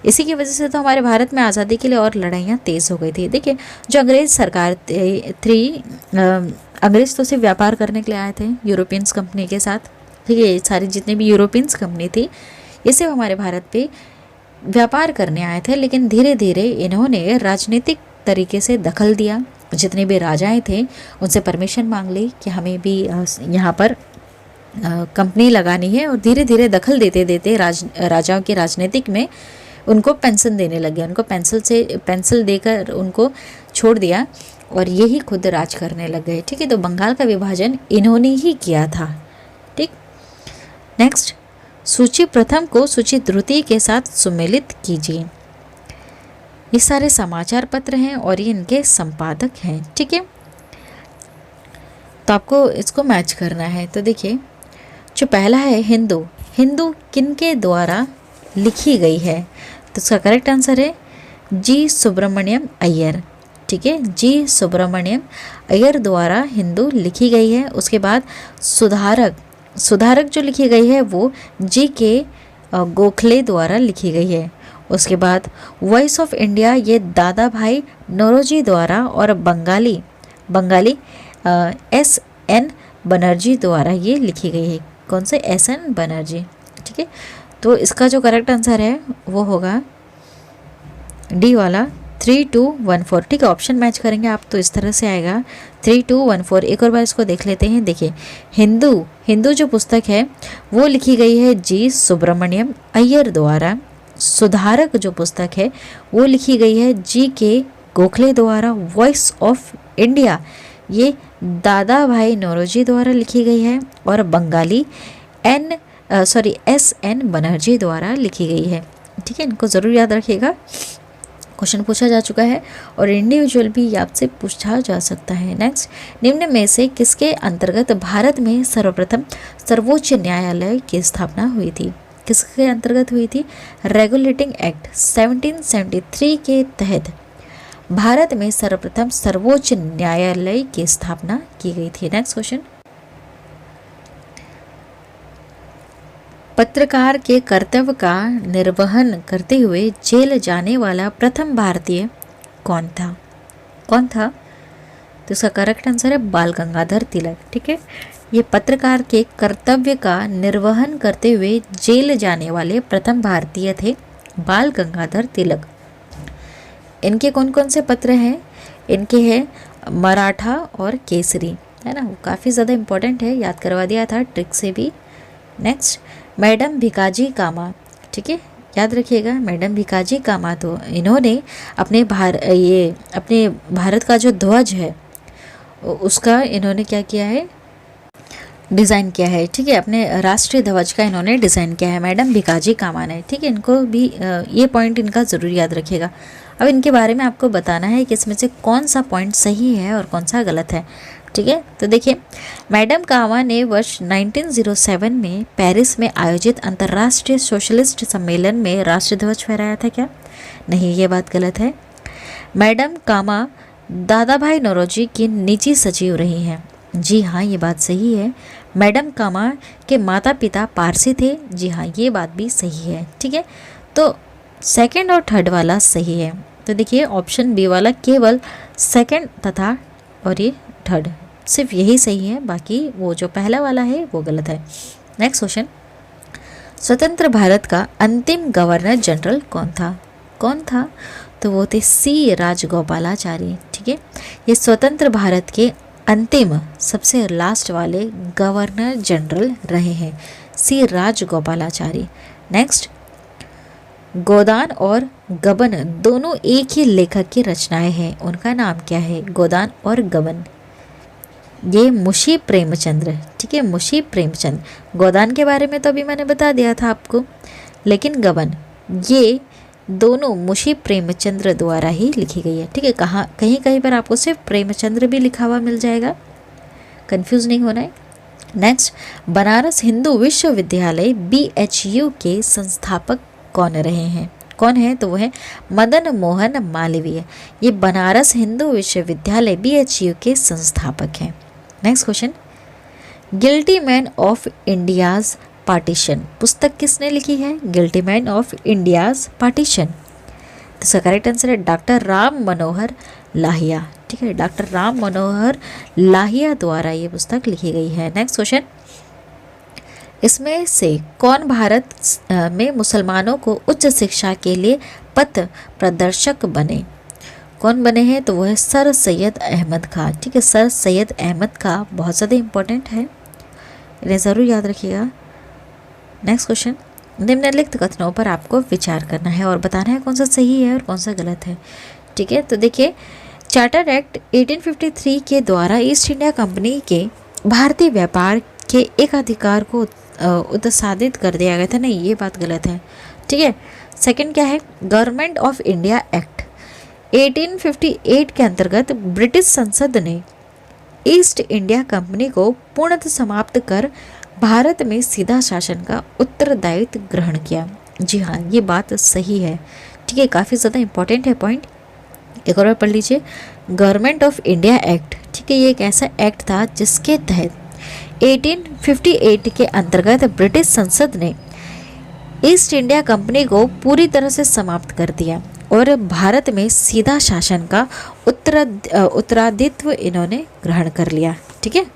इसी की वजह से तो हमारे भारत में आज़ादी के लिए और लड़ाइयाँ तेज़ हो गई थी। देखिए, जो अंग्रेज़ सरकार थी, अंग्रेज़ तो सिर्फ व्यापार करने के लिए आए थे यूरोपियंस कंपनी के साथ। ठीक है, सारी जितनी भी यूरोपियंस कंपनी थी ये सिर्फ हमारे भारत पे व्यापार करने आए थे, लेकिन धीरे धीरे इन्होंने राजनीतिक तरीके से दखल दिया। जितने भी राजाएं थे उनसे परमिशन मांग ली कि हमें भी यहाँ पर कंपनी लगानी है, और धीरे धीरे दखल देते देते राजाओं के राजनीतिक में उनको पेंशन देने लगे। उनको पेंसिल देकर उनको छोड़ दिया और यही खुद राज करने लग गए। ठीक है, तो बंगाल का विभाजन इन्होंने ही किया था। ठीक, नेक्स्ट, सूची प्रथम को सूची द्वितीय के साथ सुमेलित कीजिए। ये सारे समाचार पत्र हैं और ये इनके संपादक हैं। ठीक है, तो आपको इसको मैच करना है। तो देखिए, जो पहला है हिंदू, हिंदू किनके द्वारा लिखी गई है? तो इसका करेक्ट आंसर है जी सुब्रमण्यम अय्यर। ठीक है, जी सुब्रमण्यम अय्यर द्वारा हिंदू लिखी गई है। उसके बाद सुधारक जो लिखी गई है वो जी के गोखले द्वारा लिखी गई है। उसके बाद वॉइस ऑफ इंडिया ये दादा भाई नौरोजी द्वारा और बंगाली S.N. बनर्जी द्वारा ये लिखी गई है। कौन से? S.N. बनर्जी। ठीक है, तो इसका जो करेक्ट आंसर है वो होगा डी वाला 3214। ठीक है, ऑप्शन मैच करेंगे आप तो इस तरह से आएगा 3214। एक और बार इसको देख लेते हैं। देखिए, हिंदू जो पुस्तक है वो लिखी गई है जी सुब्रमण्यम अय्यर द्वारा। सुधारक जो पुस्तक है वो लिखी गई है जी के गोखले द्वारा। वॉइस ऑफ इंडिया ये दादा भाई नौरोजी द्वारा लिखी गई है। और बंगाली S.N. बनर्जी द्वारा लिखी गई है। ठीक है, इनको ज़रूर याद रखिएगा, क्वेश्चन पूछा जा चुका है और इंडिविजुअल भी आपसे पूछा जा सकता है। नेक्स्ट, निम्न में से किसके अंतर्गत भारत में सर्वप्रथम सर्वोच्च न्यायालय की स्थापना हुई थी? किसके अंतर्गत हुई थी? रेगुलेटिंग एक्ट 1773 के तहत भारत में सर्वप्रथम सर्वोच्च न्यायालय की स्थापना की गई थी। नेक्स्ट क्वेश्चन, पत्रकार के कर्तव्य का निर्वहन करते हुए जेल जाने वाला प्रथम भारतीय कौन था? तो इसका करेक्ट आंसर है बाल गंगाधर तिलक। ठीक है, ये पत्रकार के कर्तव्य का निर्वहन करते हुए जेल जाने वाले प्रथम भारतीय थे बाल गंगाधर तिलक। इनके कौन कौन से पत्र हैं? इनके हैं मराठा और केसरी, है ना, वो काफ़ी ज़्यादा इम्पोर्टेंट है, याद करवा दिया था ट्रिक से भी। नेक्स्ट, मैडम भिकाजी कामा। ठीक है, याद रखिएगा, मैडम भिकाजी कामा तो इन्होंने अपने भारत का जो ध्वज है उसका इन्होंने क्या किया है? डिज़ाइन किया है, ठीक है, अपने राष्ट्रीय ध्वज का इन्होंने डिज़ाइन किया है, मैडम भिकाजी कामा ने, ठीक है। इनको भी ये पॉइंट इनका ज़रूर याद रखिएगा। अब इनके बारे में आपको बताना है कि इसमें से कौन सा पॉइंट सही है और कौन सा गलत है, ठीक है। तो देखिए, मैडम कामा ने वर्ष 1907 में पेरिस में आयोजित अंतर्राष्ट्रीय सोशलिस्ट सम्मेलन में राष्ट्रीय ध्वज फहराया था क्या? नहीं, ये बात गलत है। मैडम कामा दादा भाई नौरोजी की निजी सचिव रही हैं। जी हाँ, ये बात सही है। मैडम कामा के माता पिता पारसी थे। जी हाँ, ये बात भी सही है, ठीक है। तो सेकंड और थर्ड वाला सही है। तो देखिए, ऑप्शन बी वाला केवल सेकंड तथा और ये थर्ड सिर्फ यही सही है, बाकी वो जो पहला वाला है वो गलत है। नेक्स्ट क्वेश्चन, स्वतंत्र भारत का अंतिम गवर्नर जनरल कौन था? तो वो थे सी राजगोपालाचारी, ठीक है। ये स्वतंत्र भारत के अंतिम सबसे लास्ट वाले गवर्नर जनरल रहे हैं, सी राजगोपालाचारी। नेक्स्ट, गोदान और गबन दोनों एक ही लेखक की रचनाएं हैं, उनका नाम क्या है? गोदान और गबन, ये मुंशी प्रेमचंद्र, ठीक है, मुंशी प्रेमचंद। गोदान के बारे में तो अभी मैंने बता दिया था आपको, लेकिन गबन ये दोनों मुंशी प्रेमचंद्र द्वारा ही लिखी गई है, ठीक है। कहीं कहीं पर आपको सिर्फ प्रेमचंद्र भी लिखा हुआ मिल जाएगा, कंफ्यूज नहीं होना है। नेक्स्ट, बनारस हिंदू विश्वविद्यालय BHU के संस्थापक कौन रहे हैं? कौन है? तो वो है मदन मोहन मालवीय। ये बनारस हिंदू विश्वविद्यालय BHU के संस्थापक हैं। Next question, guilty man of India's partition पुस्तक किसने लिखी है? Guilty man of India's partition. तो इसका करेक्ट आंसर है डॉक्टर राम मनोहर लाहिया, ठीक है, डॉक्टर राम मनोहर लाहिया द्वारा ये पुस्तक लिखी गई है। नेक्स्ट क्वेश्चन, इसमें से कौन भारत में मुसलमानों को उच्च शिक्षा के लिए पथ प्रदर्शक बने? कौन बने हैं? तो वो है सर सैयद अहमद खां, ठीक है। सर सैयद अहमद खां बहुत ज़्यादा इम्पोर्टेंट है, इन्हें ज़रूर याद रखिएगा। नेक्स्ट क्वेश्चन, निम्नलिखित कथनों पर आपको विचार करना है और बताना है कौन सा सही है और कौन सा गलत है, ठीक है। तो देखिए, चार्टर एक्ट 1853 के द्वारा ईस्ट इंडिया कंपनी के भारतीय व्यापार के एक अधिकार को उत्साहित कर दिया गया था। नहीं, ये बात गलत है, ठीक है। सेकंड क्या है? गवर्नमेंट ऑफ इंडिया एक्ट 1858 के अंतर्गत ब्रिटिश संसद ने ईस्ट इंडिया कंपनी को पूर्णतः समाप्त कर भारत में सीधा शासन का उत्तरदायित्व ग्रहण किया। जी हाँ, ये बात सही है, ठीक है, काफ़ी ज़्यादा इंपॉर्टेंट है पॉइंट। एक और पढ़ लीजिए, गवर्नमेंट ऑफ इंडिया एक्ट, ठीक है, ये एक ऐसा एक्ट था जिसके तहत 1858 के अंतर्गत ब्रिटिश संसद ने ईस्ट इंडिया कंपनी को पूरी तरह से समाप्त कर दिया और भारत में सीधा शासन का उत्तराधित्व इन्होंने ग्रहण कर लिया, ठीक है।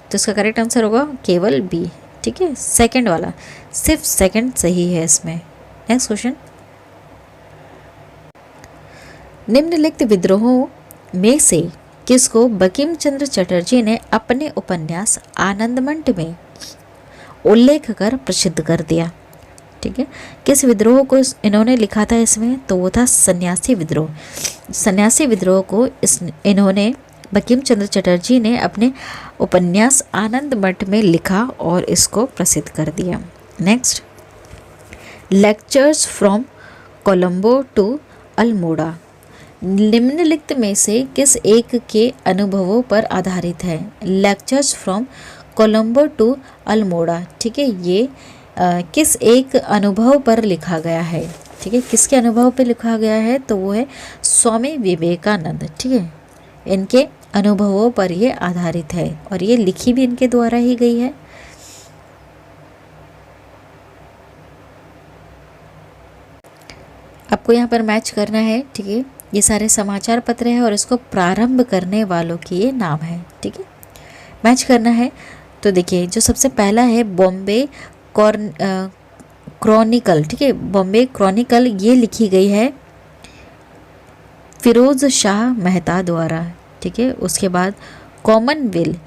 तो इसका करेक्ट आंसर होगा केवल बी, ठीक है, सेकंड वाला, सिर्फ सेकंड सही है इसमें। नेक्स्ट क्वेश्चन, निम्नलिखित विद्रोहों में से किसको बंकिम चंद्र चटर्जी ने अपने उपन्यास आनंदमठ में उल्लेख कर प्रसिद्ध कर दिया? ठीक है, किस विद्रोह को इन्होंने लिखा था इसमें? तो वो था सन्यासी विद्रोह। सन्यासी विद्रोह को इन्होंने बंकिम चंद्र चटर्जी ने अपने उपन्यास आनंदमठ में लिखा और इसको प्रसिद्ध कर दिया। Next, lectures from Colombo to Almora निम्नलिखित में से किस एक के अनुभवों पर आधारित है? Lectures from Colombo to Almora, ठीक है, ये किस एक अनुभव पर लिखा गया है? ठीक है, किसके अनुभव पर लिखा गया है? तो वो है स्वामी विवेकानंद, ठीक है, इनके अनुभवों पर ये आधारित है और ये लिखी भी इनके द्वारा ही गई है। आपको यहाँ पर मैच करना है, ठीक है, ये सारे समाचार पत्र है और इसको प्रारंभ करने वालों की ये नाम है, ठीक है, मैच करना है। तो देखिए, जो सबसे पहला है बॉम्बे क्रॉनिकल, ठीक है, बॉम्बे क्रॉनिकल ये लिखी गई है फिरोज शाह मेहता द्वारा, ठीक है। उसके बाद कॉमनवेल्थ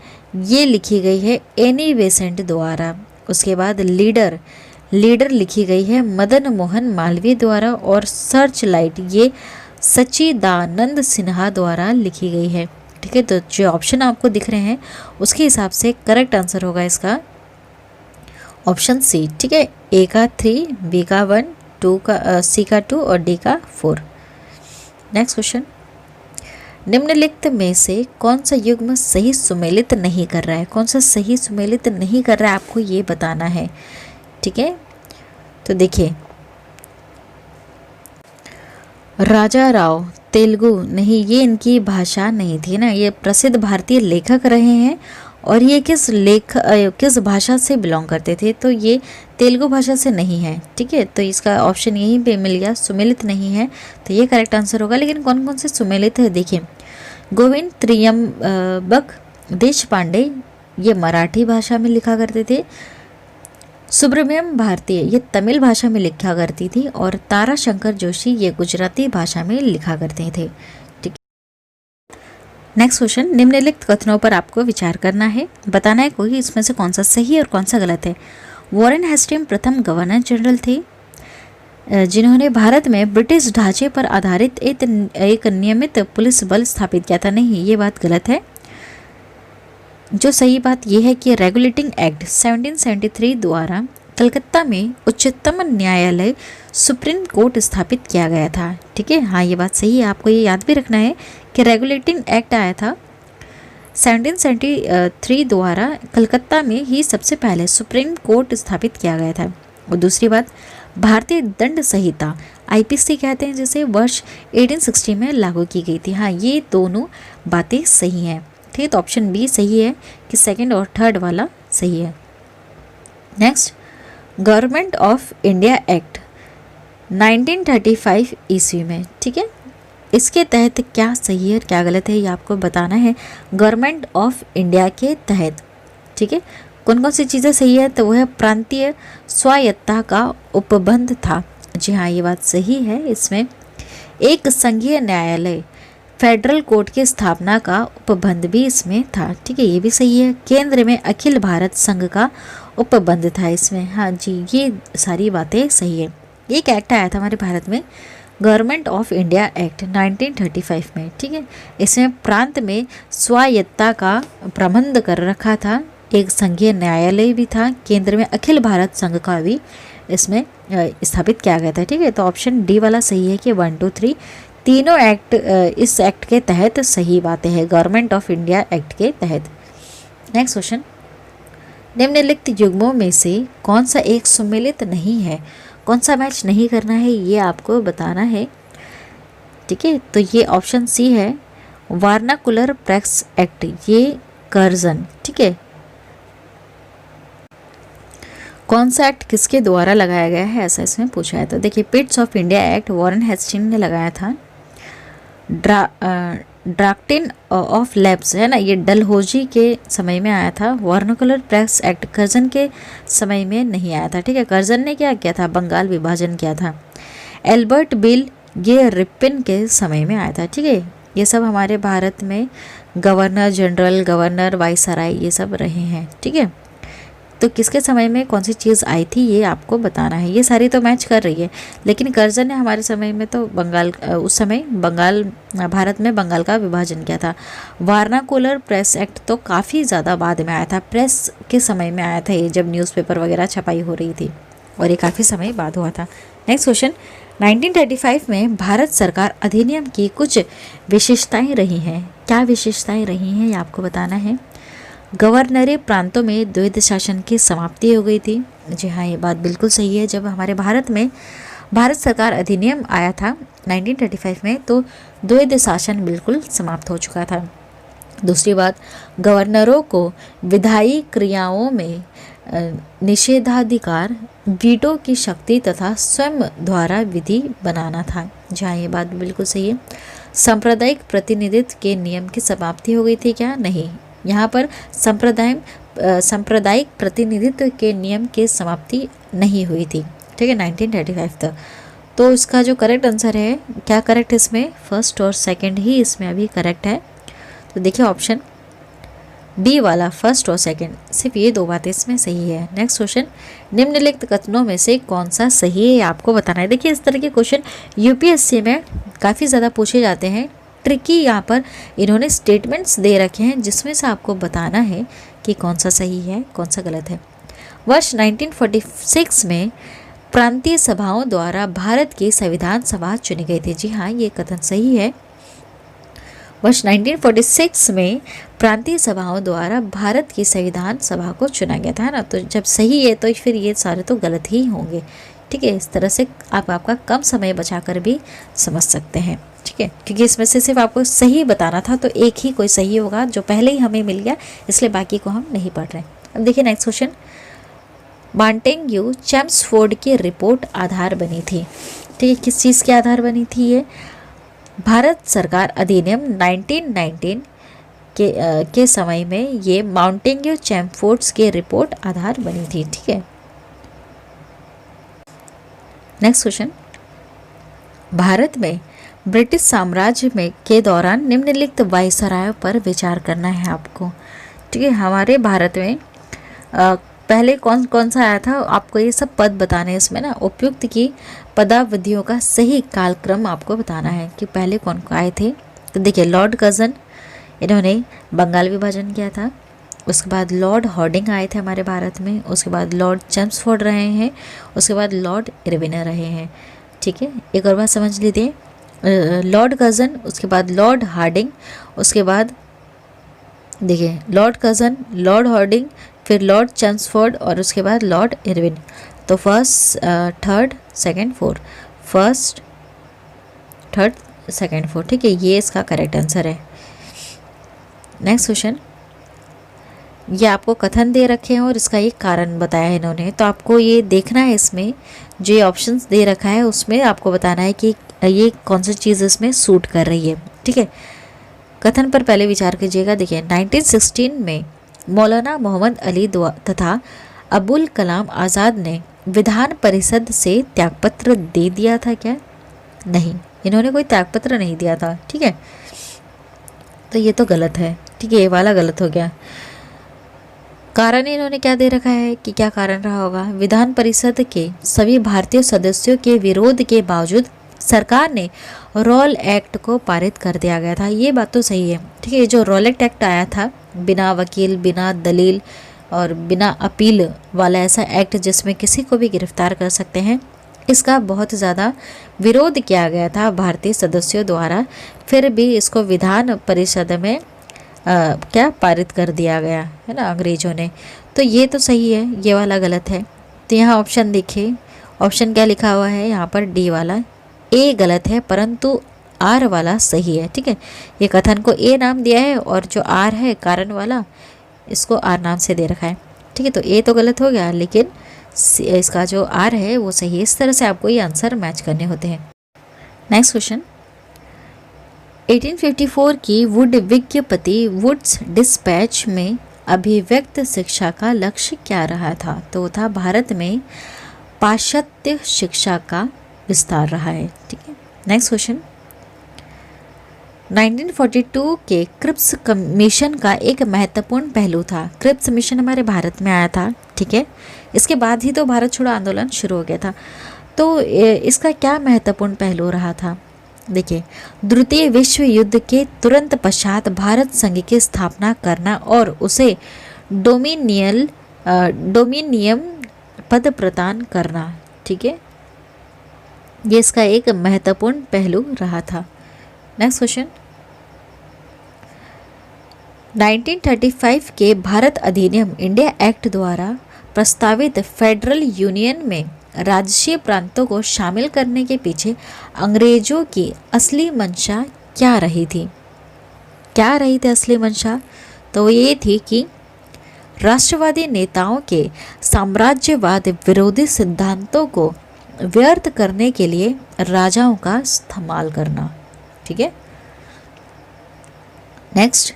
ये लिखी गई है एनी बेसेंट द्वारा। उसके बाद लीडर लिखी गई है मदन मोहन मालवीय द्वारा और सर्च लाइट ये सच्चिदानंद सिन्हा द्वारा लिखी गई है। ठीक है, तो जो ऑप्शन आपको दिख रहे हैं उसके हिसाब से करेक्ट आंसर होगा इसका ऑप्शन सी। ठीक है, ए का 3, बी का 1, सी का 2 और डी का 4। नेक्स्ट क्वेश्चन, निम्नलिखित में से कौन सा युग्म सही सुमेलित नहीं कर रहा है? कौन सा सही सुमेलित नहीं कर रहा है आपको ये बताना है। ठीक है, तो देखिए, राजा राव तेलुगु नहीं, ये इनकी भाषा नहीं थी ना, ये प्रसिद्ध भारतीय लेखक रहे हैं और ये किस भाषा से बिलोंग करते थे, तो ये तेलुगु भाषा से नहीं है। ठीक है, तो इसका ऑप्शन यहीं पे मिल गया, सुमेलित नहीं है, तो ये करेक्ट आंसर होगा। लेकिन कौन कौन से सुमेलित है देखिए, गोविंद त्रियंबक देश पांडे ये मराठी भाषा में लिखा करते थे, सुब्रमण्यम भारतीय ये तमिल भाषा में लिखा करती थी और तारा शंकर जोशी ये गुजराती भाषा में लिखा करते थे। ठीक, नेक्स्ट क्वेश्चन, निम्नलिखित कथनों पर आपको विचार करना है, बताना है कोई इसमें से कौन सा सही और कौन सा गलत है। वॉरेन हेस्टिंग्स प्रथम गवर्नर जनरल थे जिन्होंने भारत में ब्रिटिश ढांचे पर आधारित एक नियमित पुलिस बल स्थापित किया था। नहीं, ये बात गलत है। जो सही बात यह है कि रेगुलेटिंग एक्ट 1773 द्वारा कलकत्ता में उच्चतम न्यायालय सुप्रीम कोर्ट स्थापित किया गया था। ठीक है, हाँ ये बात सही है, आपको ये याद भी रखना है कि रेगुलेटिंग एक्ट आया था 1773 द्वारा कलकत्ता में ही सबसे पहले सुप्रीम कोर्ट स्थापित किया गया था। और दूसरी बात, भारतीय दंड संहिता आईपीसी कहते हैं जिसे वर्ष 1860 में लागू की गई थी। हाँ, ये दोनों बातें सही हैं। ठीक है, तो ऑप्शन बी सही है कि सेकंड और थर्ड वाला सही है। Next, government of India act 1935 ईस्वी में, ठीक है, इसके तहत क्या सही है और क्या गलत है ये आपको बताना है। गवर्नमेंट ऑफ इंडिया के तहत, ठीक है, कौन कौन सी चीज़ें सही है, तो वह प्रांतीय स्वायत्तता का उपबंध था। जी हाँ, ये बात सही है। इसमें एक संघीय न्यायालय फेडरल कोर्ट की स्थापना का उपबंध भी इसमें था। ठीक है, ये भी सही है। केंद्र में अखिल भारत संघ का उपबंध था इसमें। हाँ जी, ये सारी बातें सही है। एक एक्ट आया था हमारे भारत में, गवर्नमेंट ऑफ इंडिया एक्ट 1935 में। ठीक है, इसमें प्रांत में स्वायत्तता का प्रबंध कर रखा था, एक संघीय न्यायालय भी था, केंद्र में अखिल भारत संघ का भी इसमें स्थापित किया गया था। ठीक है, तो ऑप्शन डी वाला सही है कि 1, 2, 3 तीनों एक्ट इस एक्ट के तहत सही बातें हैं, गवर्नमेंट ऑफ इंडिया एक्ट के तहत। नेक्स्ट क्वेश्चन, निम्नलिखित युग्मों में से कौन सा एक सुमेलित नहीं है? कौन सा मैच नहीं करना है ये आपको बताना है। ठीक है, तो ये ऑप्शन सी है, वार्नाकुलर प्रेस एक्ट, ये कर्जन। ठीक है, कौन सा एक्ट किसके द्वारा लगाया गया है ऐसा इसमें पूछा है। तो देखिए, Pitt's of India act Warren Hastings ने लगाया था। ड्राफ्टिंग ऑफ लैब्स है ना, ये डलहौजी के समय में आया था। वार्नाकुलर प्रेस एक्ट कर्जन के समय में नहीं आया था। ठीक है, कर्जन ने क्या किया था, बंगाल विभाजन किया था। एल्बर्ट बिल ये रिपिन के समय में आया था। ठीक है, ये सब हमारे भारत में गवर्नर जनरल, गवर्नर वाइसराय ये सब रहे हैं। ठीक है, तो किसके समय में कौन सी चीज़ आई थी ये आपको बताना है। ये सारी तो मैच कर रही है, लेकिन कर्जन ने हमारे समय में तो बंगाल, उस समय बंगाल, भारत में बंगाल का विभाजन किया था। वार्नाकुलर प्रेस एक्ट तो काफ़ी ज़्यादा बाद में आया था, प्रेस के समय में आया था ये, जब न्यूज़पेपर वगैरह छपाई हो रही थी, और ये काफ़ी समय बाद हुआ था। नेक्स्ट क्वेश्चन, 1935 में भारत सरकार अधिनियम की कुछ विशेषताएँ रही हैं। क्या विशेषताएँ रही हैं ये आपको बताना है। गवर्नरी प्रांतों में द्वैध शासन की समाप्ति हो गई थी। जी हाँ, ये बात बिल्कुल सही है। जब हमारे भारत में भारत सरकार अधिनियम आया था 1935 में, तो द्वैध शासन बिल्कुल समाप्त हो चुका था। दूसरी बात, गवर्नरों को विधायी क्रियाओं में निषेधाधिकार, वीटो की शक्ति तथा स्वयं द्वारा विधि बनाना था। जहाँ ये बात बिल्कुल सही है। सांप्रदायिक प्रतिनिधित्व के नियम की समाप्ति हो गई थी क्या? नहीं, यहाँ पर सांप्रदायिक प्रतिनिधित्व के नियम की समाप्ति नहीं हुई थी। ठीक है, 1935 तक। तो इसका जो करेक्ट आंसर है, क्या करेक्ट इसमें, फर्स्ट और सेकंड ही इसमें अभी करेक्ट है। तो देखिए ऑप्शन बी वाला, फर्स्ट और सेकंड, सिर्फ ये दो बातें इसमें सही है। नेक्स्ट क्वेश्चन, निम्नलिखित कथनों में से कौन सा सही है आपको बताना है। देखिए, इस तरह के क्वेश्चन यूपीएससी में काफ़ी ज़्यादा पूछे जाते हैं। ट्रिकी यहाँ पर इन्होंने स्टेटमेंट्स दे रखे हैं जिसमें से आपको बताना है कि कौन सा सही है कौन सा गलत है। वर्ष 1946 में प्रांतीय सभाओं द्वारा भारत की संविधान सभा चुनी गई थी। जी हाँ, ये कथन सही है। वर्ष 1946 में प्रांतीय सभाओं द्वारा भारत की संविधान सभा को चुना गया था, है ना। तो जब सही है तो फिर ये सारे तो गलत ही होंगे। ठीक है, इस तरह से आप आपका कम समय बचाकर भी समझ सकते हैं। ठीक है, क्योंकि इसमें से सिर्फ आपको सही बताना था तो एक ही कोई सही होगा जो पहले ही हमें मिल गया, इसलिए बाकी को हम नहीं पढ़ रहे। अब देखिए नेक्स्ट क्वेश्चन। मॉन्टेग्यू चेम्सफोर्ड की रिपोर्ट आधार बनी थी। ठीक है, किस चीज़ के आधार बनी थी ये? भारत सरकार अधिनियम 1919 के समय में ये मॉन्टेग्यू चेम्सफोर्ड की रिपोर्ट आधार बनी थी। ठीक है, नेक्स्ट क्वेश्चन। भारत में ब्रिटिश साम्राज्य में के दौरान निम्नलिखित वायसरायों पर विचार करना है आपको। ठीक है, हमारे भारत में पहले कौन कौन सा आया था, आपको ये सब पद बताने हैं इसमें ना। उपयुक्त की पदावधियों का सही कालक्रम आपको बताना है कि पहले कौन कौन आए थे। तो देखिए, लॉर्ड कर्जन, इन्होंने बंगाल विभाजन किया था। उसके बाद लॉर्ड हॉर्डिंग आए थे हमारे भारत में। उसके बाद लॉर्ड चेम्सफोर्ड रहे हैं। उसके बाद लॉर्ड इरविन रहे हैं। ठीक है, एक और बात समझ लीजिए, लॉर्ड कर्जन, उसके बाद लॉर्ड हार्डिंग, उसके बाद देखिए लॉर्ड कर्जन, लॉर्ड हॉर्डिंग, फिर लॉर्ड चेम्सफोर्ड और उसके बाद लॉर्ड इरविन। तो first third second fourth, first third second fourth. ठीक है, ये इसका करेक्ट आंसर है। Next question. ये आपको कथन दे रखे हैं और इसका ये कारण बताया है इन्होंने, तो आपको ये देखना है इसमें जो ये ऑप्शंस दे रखा है उसमें आपको बताना है कि ये कौन सी चीज़ इसमें सूट कर रही है। ठीक है, कथन पर पहले विचार कीजिएगा। देखिए, 1916 में मौलाना मोहम्मद अली तथा अबुल कलाम आज़ाद ने विधान परिषद से त्यागपत्र दे दिया था क्या? नहीं, इन्होंने कोई त्यागपत्र नहीं दिया था। ठीक है, तो ये तो गलत है। ठीक है, ये वाला गलत हो गया। कारण इन्होंने क्या दे रखा है कि क्या कारण रहा होगा? विधान परिषद के सभी भारतीय सदस्यों के विरोध के बावजूद सरकार ने रॉल एक्ट को पारित कर दिया गया था। ये बात तो सही है। ठीक है, जो रॉल एक्ट आया था, बिना वकील, बिना दलील और बिना अपील वाला ऐसा एक्ट जिसमें किसी को भी गिरफ्तार कर सकते हैं, इसका बहुत ज़्यादा विरोध किया गया था भारतीय सदस्यों द्वारा। फिर भी इसको विधान परिषद में क्या पारित कर दिया गया है ना अंग्रेजों ने। तो ये तो सही है, ये वाला गलत है। तो यहाँ ऑप्शन देखिए, ऑप्शन क्या लिखा हुआ है यहाँ पर? डी वाला। ए गलत है परंतु आर वाला सही है। ठीक है, ये कथन को ए नाम दिया है और जो आर है कारण वाला, इसको आर नाम से दे रखा है। ठीक है, तो ए तो गलत हो गया लेकिन इसका जो आर है वो सही है। इस तरह से आपको ये आंसर मैच करने होते हैं। Next question. 1854 की वुड विज्ञप्ति वुड्स डिस्पैच में अभिव्यक्त शिक्षा का लक्ष्य क्या रहा था? तो था भारत में पाश्चात्य शिक्षा का विस्तार रहा है। ठीक है, नेक्स्ट क्वेश्चन। 1942 के क्रिप्स कमीशन का एक महत्वपूर्ण पहलू था। क्रिप्स मिशन हमारे भारत में आया था। ठीक है, इसके बाद ही तो भारत छोड़ो आंदोलन शुरू हो गया था। तो इसका क्या महत्वपूर्ण पहलू रहा था? देखिए, द्वितीय विश्व युद्ध के तुरंत पश्चात भारत संघ की स्थापना करना और उसे डोमिनियम पद प्रदान करना। ठीक है, ये इसका एक महत्वपूर्ण पहलू रहा था। Next question. 1935 के भारत अधिनियम इंडिया एक्ट द्वारा प्रस्तावित फेडरल यूनियन में राजकीय प्रांतों को शामिल करने के पीछे अंग्रेजों की असली मंशा क्या रही थी? क्या रही थी असली मंशा? तो ये थी कि राष्ट्रवादी नेताओं के साम्राज्यवाद विरोधी सिद्धांतों को व्यर्थ करने के लिए राजाओं का इस्तेमाल करना। ठीक है, नेक्स्ट।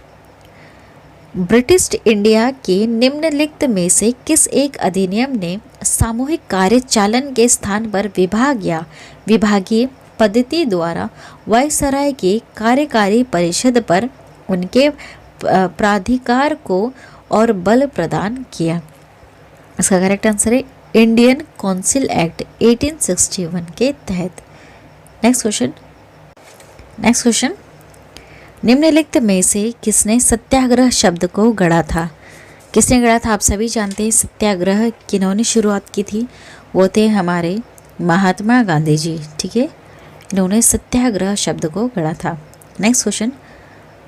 ब्रिटिश इंडिया के निम्नलिखित में से किस एक अधिनियम ने सामूहिक कार्यचालन के स्थान पर विभाग या विभागीय पद्धति द्वारा वायसराय की कार्यकारी परिषद पर उनके प्राधिकार को और बल प्रदान किया? इसका करेक्ट आंसर है इंडियन काउंसिल एक्ट 1861 के तहत। Next question. निम्नलिखित में से किसने सत्याग्रह शब्द को गढ़ा था? किसने गढ़ा था? आप सभी जानते हैं सत्याग्रह किन्होंने शुरुआत की थी? वो थे हमारे महात्मा गांधी जी। ठीक है, इन्होंने सत्याग्रह शब्द को गढ़ा था। नेक्स्ट क्वेश्चन,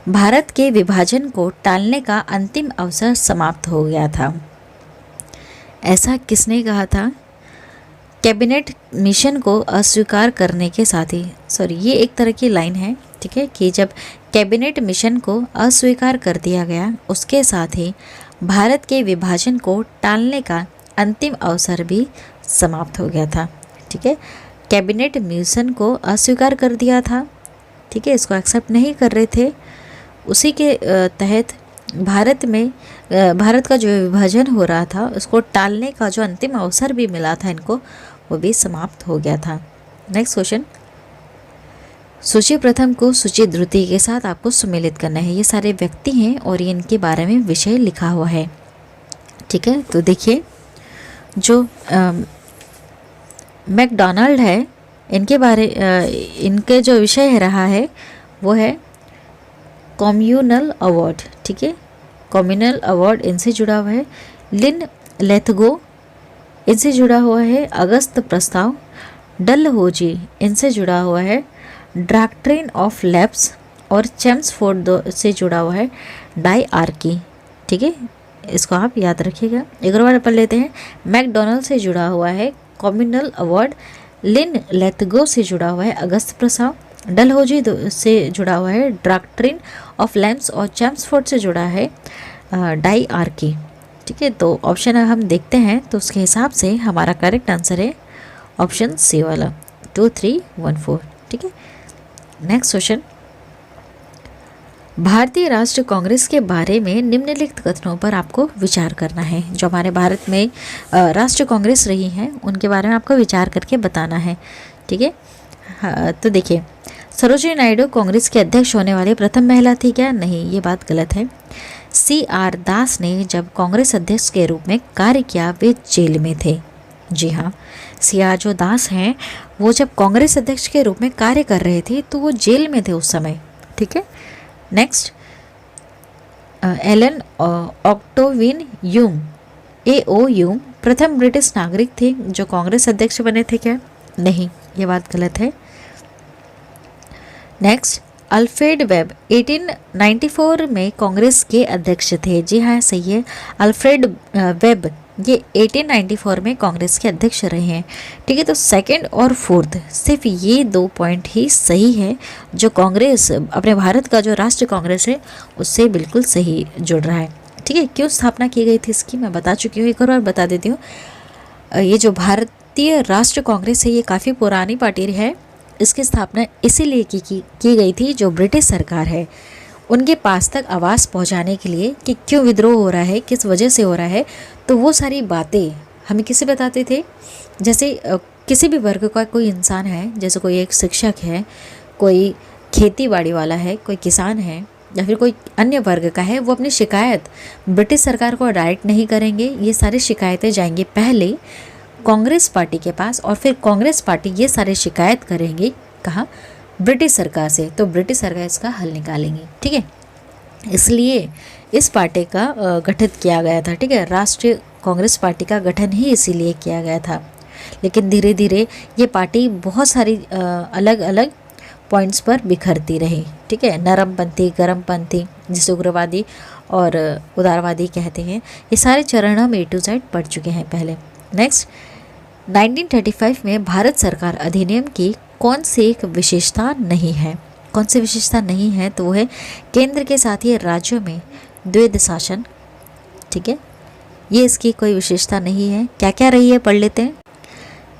भारत के विभाजन को टालने का अंतिम अवसर समाप्त हो गया था, ऐसा किसने कहा था? कैबिनेट मिशन को अस्वीकार करने के साथ ही, सॉरी ये एक तरह की लाइन है, ठीक है, कि जब कैबिनेट मिशन को अस्वीकार कर दिया गया उसके साथ ही भारत के विभाजन को टालने का अंतिम अवसर भी समाप्त हो गया था। ठीक है, कैबिनेट मिशन को अस्वीकार कर दिया था, ठीक है, इसको एक्सेप्ट नहीं कर रहे थे, उसी के तहत भारत का जो विभाजन हो रहा था उसको टालने का जो अंतिम अवसर भी मिला था इनको, वो भी समाप्त हो गया था। नेक्स्ट क्वेश्चन, सूची प्रथम को सूची द्वितीय के साथ आपको सुमेलित करना है। ये सारे व्यक्ति हैं और ये इनके बारे में विषय लिखा हुआ है। ठीक है, तो देखिए जो मैकडोनाल्ड है इनके जो विषय रहा है वो है कम्युनल अवार्ड। ठीक है, कम्युनल अवार्ड इनसे जुड़ा हुआ है। लिन लेथगो इनसे जुड़ा हुआ है अगस्त प्रस्ताव। डलहौजी इनसे जुड़ा हुआ है डॉक्ट्रिन ऑफ लैप्स। और चेम्सफोर्ड से जुड़ा हुआ है डायआर्की। ठीक है, इसको आप याद रखिएगा। एक बार पढ़ लेते हैं। मैकडोनाल्ड से जुड़ा हुआ है कम्युनल अवार्ड। लिन लेथगो से जुड़ा हुआ है अगस्त प्रस्ताव। डलहौजी से जुड़ा हुआ है डॉक्ट्रिन ऑफ लैम्प्स। और चेम्सफोर्ड से जुड़ा है डायआर्की। ठीक है, तो ऑप्शन हम देखते हैं तो उसके हिसाब से हमारा करेक्ट आंसर है ऑप्शन सी वाला 2314। ठीक है, नेक्स्ट क्वेश्चन, भारतीय राष्ट्र कांग्रेस के बारे में निम्नलिखित कथनों पर आपको विचार करना है। जो हमारे भारत में राष्ट्र कांग्रेस रही हैं उनके बारे में आपको विचार करके बताना है। ठीक है, हाँ, तो देखिए सरोजिनी नायडू कांग्रेस के अध्यक्ष होने वाली प्रथम महिला थी क्या? नहीं, ये बात गलत है। CR दास ने जब कांग्रेस अध्यक्ष के रूप में कार्य किया वे जेल में थे। जी हाँ, CR जो दास हैं वो जब कांग्रेस अध्यक्ष के रूप में कार्य कर रहे थे तो वो जेल में थे उस समय। ठीक है, नेक्स्ट, एलन ऑक्टोविन यूम AO यूम प्रथम ब्रिटिश नागरिक थे जो कांग्रेस अध्यक्ष बने थे क्या? नहीं, ये बात गलत है। नेक्स्ट, अल्फ्रेड वेब 1894 में कांग्रेस के अध्यक्ष थे। जी हाँ, सही है, अल्फ्रेड वेब ये 1894 में कांग्रेस के अध्यक्ष रहे हैं। ठीक है, तो सेकंड और फोर्थ सिर्फ ये 2 पॉइंट ही सही है जो कांग्रेस अपने भारत का जो राष्ट्र कांग्रेस है उससे बिल्कुल सही जुड़ रहा है। ठीक है, क्यों स्थापना की गई थी इसकी मैं बता चुकी हूँ, एक और बार बता देती हूँ। ये जो भारतीय राष्ट्र कांग्रेस है ये काफ़ी पुरानी पार्टी है। इसकी स्थापना इसीलिए की गई थी जो ब्रिटिश सरकार है उनके पास तक आवाज़ पहुंचाने के लिए कि क्यों विद्रोह हो रहा है, किस वजह से हो रहा है, तो वो सारी बातें हमें किसे बताते थे। जैसे किसी भी वर्ग का कोई इंसान है, जैसे कोई एक शिक्षक है, कोई खेती बाड़ी वाला है, कोई किसान है या फिर कोई अन्य वर्ग का है, वो अपनी शिकायत ब्रिटिश सरकार को डायरेक्ट नहीं करेंगे। ये सारी शिकायतें जाएंगी पहले कांग्रेस पार्टी के पास और फिर कांग्रेस पार्टी ये सारी शिकायत करेंगी कहाँ? ब्रिटिश सरकार से। तो ब्रिटिश सरकार इसका हल निकालेंगी। ठीक है, इसलिए इस पार्टी का गठन किया गया था। ठीक है, राष्ट्रीय कांग्रेस पार्टी का गठन ही इसीलिए किया गया था। लेकिन धीरे धीरे ये पार्टी बहुत सारी अलग अलग पॉइंट्स पर बिखरती रही। ठीक है, नरमपंथी, गरमपंथी, जिसे उग्रवादी और उदारवादी कहते हैं, ये सारे चरण हम A to Z पढ़ चुके हैं पहले। नेक्स्ट, 1935 में भारत सरकार अधिनियम की कौन सी एक विशेषता नहीं है? कौन सी विशेषता नहीं है? तो वो है केंद्र के साथ ही राज्यों में द्वैध शासन। ठीक है, ये इसकी कोई विशेषता नहीं है। क्या क्या रही है पढ़ लेते हैं।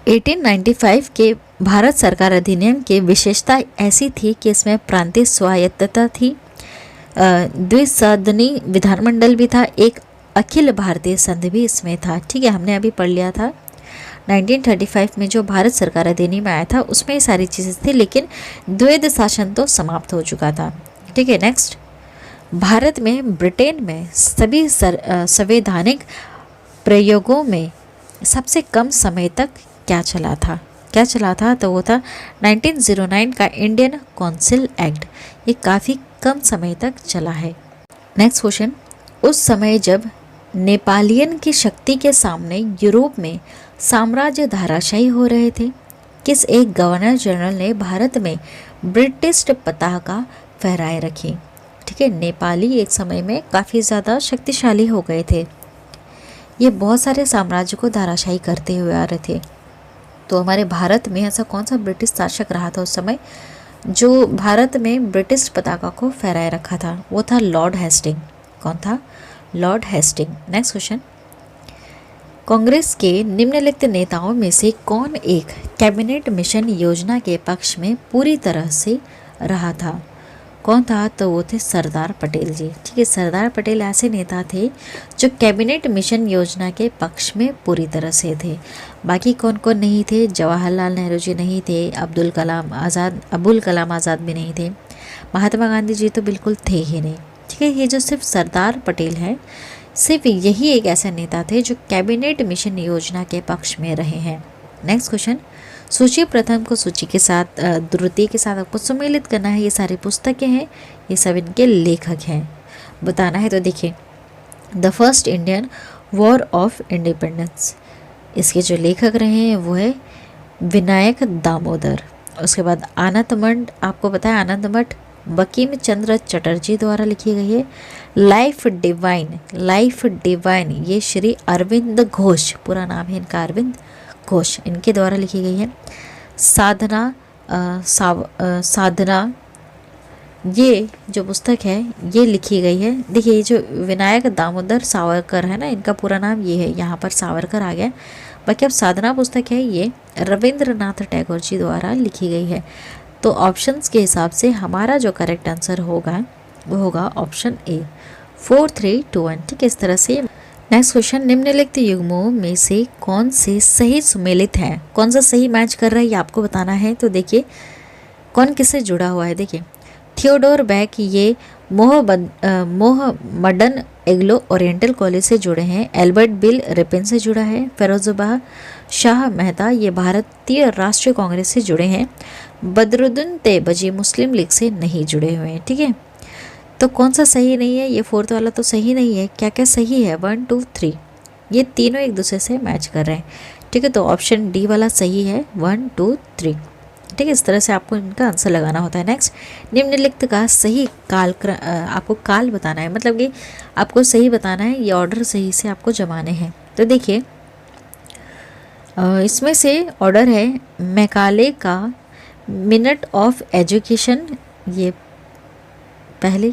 1895 के भारत सरकार अधिनियम की विशेषता ऐसी थी कि इसमें प्रांतीय स्वायत्तता थी, द्विसदनी विधानमंडल भी था, एक अखिल भारतीय संघ भी इसमें था। ठीक है, हमने अभी पढ़ लिया था 1935 में जो भारत सरकार अधिनियम आया था उसमें ये सारी चीज़ें थी, लेकिन द्वैध शासन तो समाप्त हो चुका था। ठीक है, नेक्स्ट, भारत में ब्रिटेन में सभी संवैधानिक प्रयोगों में सबसे कम समय तक क्या चला था? तो वो था 1909 का इंडियन काउंसिल एक्ट। ये काफ़ी कम समय तक चला है। नेक्स्ट क्वेश्चन, उस समय जब नेपालियन की शक्ति के सामने यूरोप में साम्राज्य धराशायी हो रहे थे, किस एक गवर्नर जनरल ने भारत में ब्रिटिश पताका फहराए रखी? ठीक है, नेपाली एक समय में काफ़ी ज़्यादा शक्तिशाली हो गए थे। ये बहुत सारे साम्राज्य को धराशायी करते हुए आ रहे थे। तो हमारे भारत में ऐसा कौन सा ब्रिटिश शासक रहा था उस समय जो भारत में ब्रिटिश पताका को फहराए रखा था? वो था लॉर्ड हेस्टिंग। कौन था? Lord Hastings. Next question, Congress के निम्नलिखित नेताओं में से कौन एक कैबिनेट मिशन योजना के पक्ष में पूरी तरह से रहा था? कौन था? तो वो थे सरदार पटेल जी। ठीक है, सरदार पटेल ऐसे नेता थे जो कैबिनेट मिशन योजना के पक्ष में पूरी तरह से थे। बाकी कौन कौन नहीं थे? जवाहरलाल नेहरू जी नहीं थे, अब्दुल कलाम आज़ाद भी नहीं थे, महात्मा गांधी जी तो बिल्कुल थे ही नहीं। ठीक है, ये जो सिर्फ सरदार पटेल है, सिर्फ यही एक ऐसे नेता थे जो कैबिनेट मिशन योजना के पक्ष में रहे हैं। नेक्स्ट क्वेश्चन, सूची प्रथम को सूची के साथ द्वितीय के साथ आपको सम्मिलित करना है। ये सारी पुस्तकें हैं, ये सब इनके लेखक हैं, बताना है। तो देखिए, the first Indian war of independence, इसके जो लेखक रहे हैं वो है विनायक दामोदर। उसके बाद आनंद मठ, आपको पता है आनंद मठ बंकिम चंद्र चटर्जी द्वारा लिखी गई है। लाइफ डिवाइन ये श्री अरविंद घोष, पूरा नाम है इनका अरविंद घोष, इनके द्वारा लिखी गई है। साधना ये जो पुस्तक है ये लिखी गई है। देखिए, ये जो विनायक दामोदर सावरकर है ना, इनका पूरा नाम ये है, यहाँ पर सावरकर आ गया। बाकी अब साधना पुस्तक है ये रविंद्रनाथ टैगोर जी द्वारा लिखी गई है। तो ऑप्शंस के हिसाब से हमारा जो करेक्ट आंसर होगा वो होगा ऑप्शन ए, 4, 3, 2, 1। ठीक है, इस तरह से। नेक्स्ट क्वेश्चन, निम्नलिखित युग्मों में से कौन से सही सुमेलित हैं? कौन सा सही मैच कर रहा है ये आपको बताना है। तो देखिए, कौन किससे जुड़ा हुआ है। देखिए, थियोडोर बैक ये मोहम्मडन एग्लो ओरिएंटल कॉलेज से जुड़े हैं। एल्बर्ट बिल रिपन से जुड़ा है। फिरोजबाह शाह मेहता ये भारतीय राष्ट्रीय कांग्रेस से जुड़े हैं। बदरुद्दीन तैयबजी मुस्लिम लीग से नहीं जुड़े हुए हैं। ठीक है, तो कौन सा सही नहीं है? ये फोर्थ वाला तो सही नहीं है। क्या क्या सही है? 1, 2, 3, ये तीनों एक दूसरे से मैच कर रहे हैं। ठीक है, तो ऑप्शन डी वाला सही है, 1, 2, 3। ठीक है, इस तरह से आपको इनका आंसर लगाना होता है। नेक्स्ट, निम्नलिखित का सही आपको काल बताना है, मतलब कि आपको सही बताना है, ये ऑर्डर सही से आपको जमाने हैं। तो देखिए, इसमें से ऑर्डर है मैकाले का मिनट ऑफ एजुकेशन, ये पहले,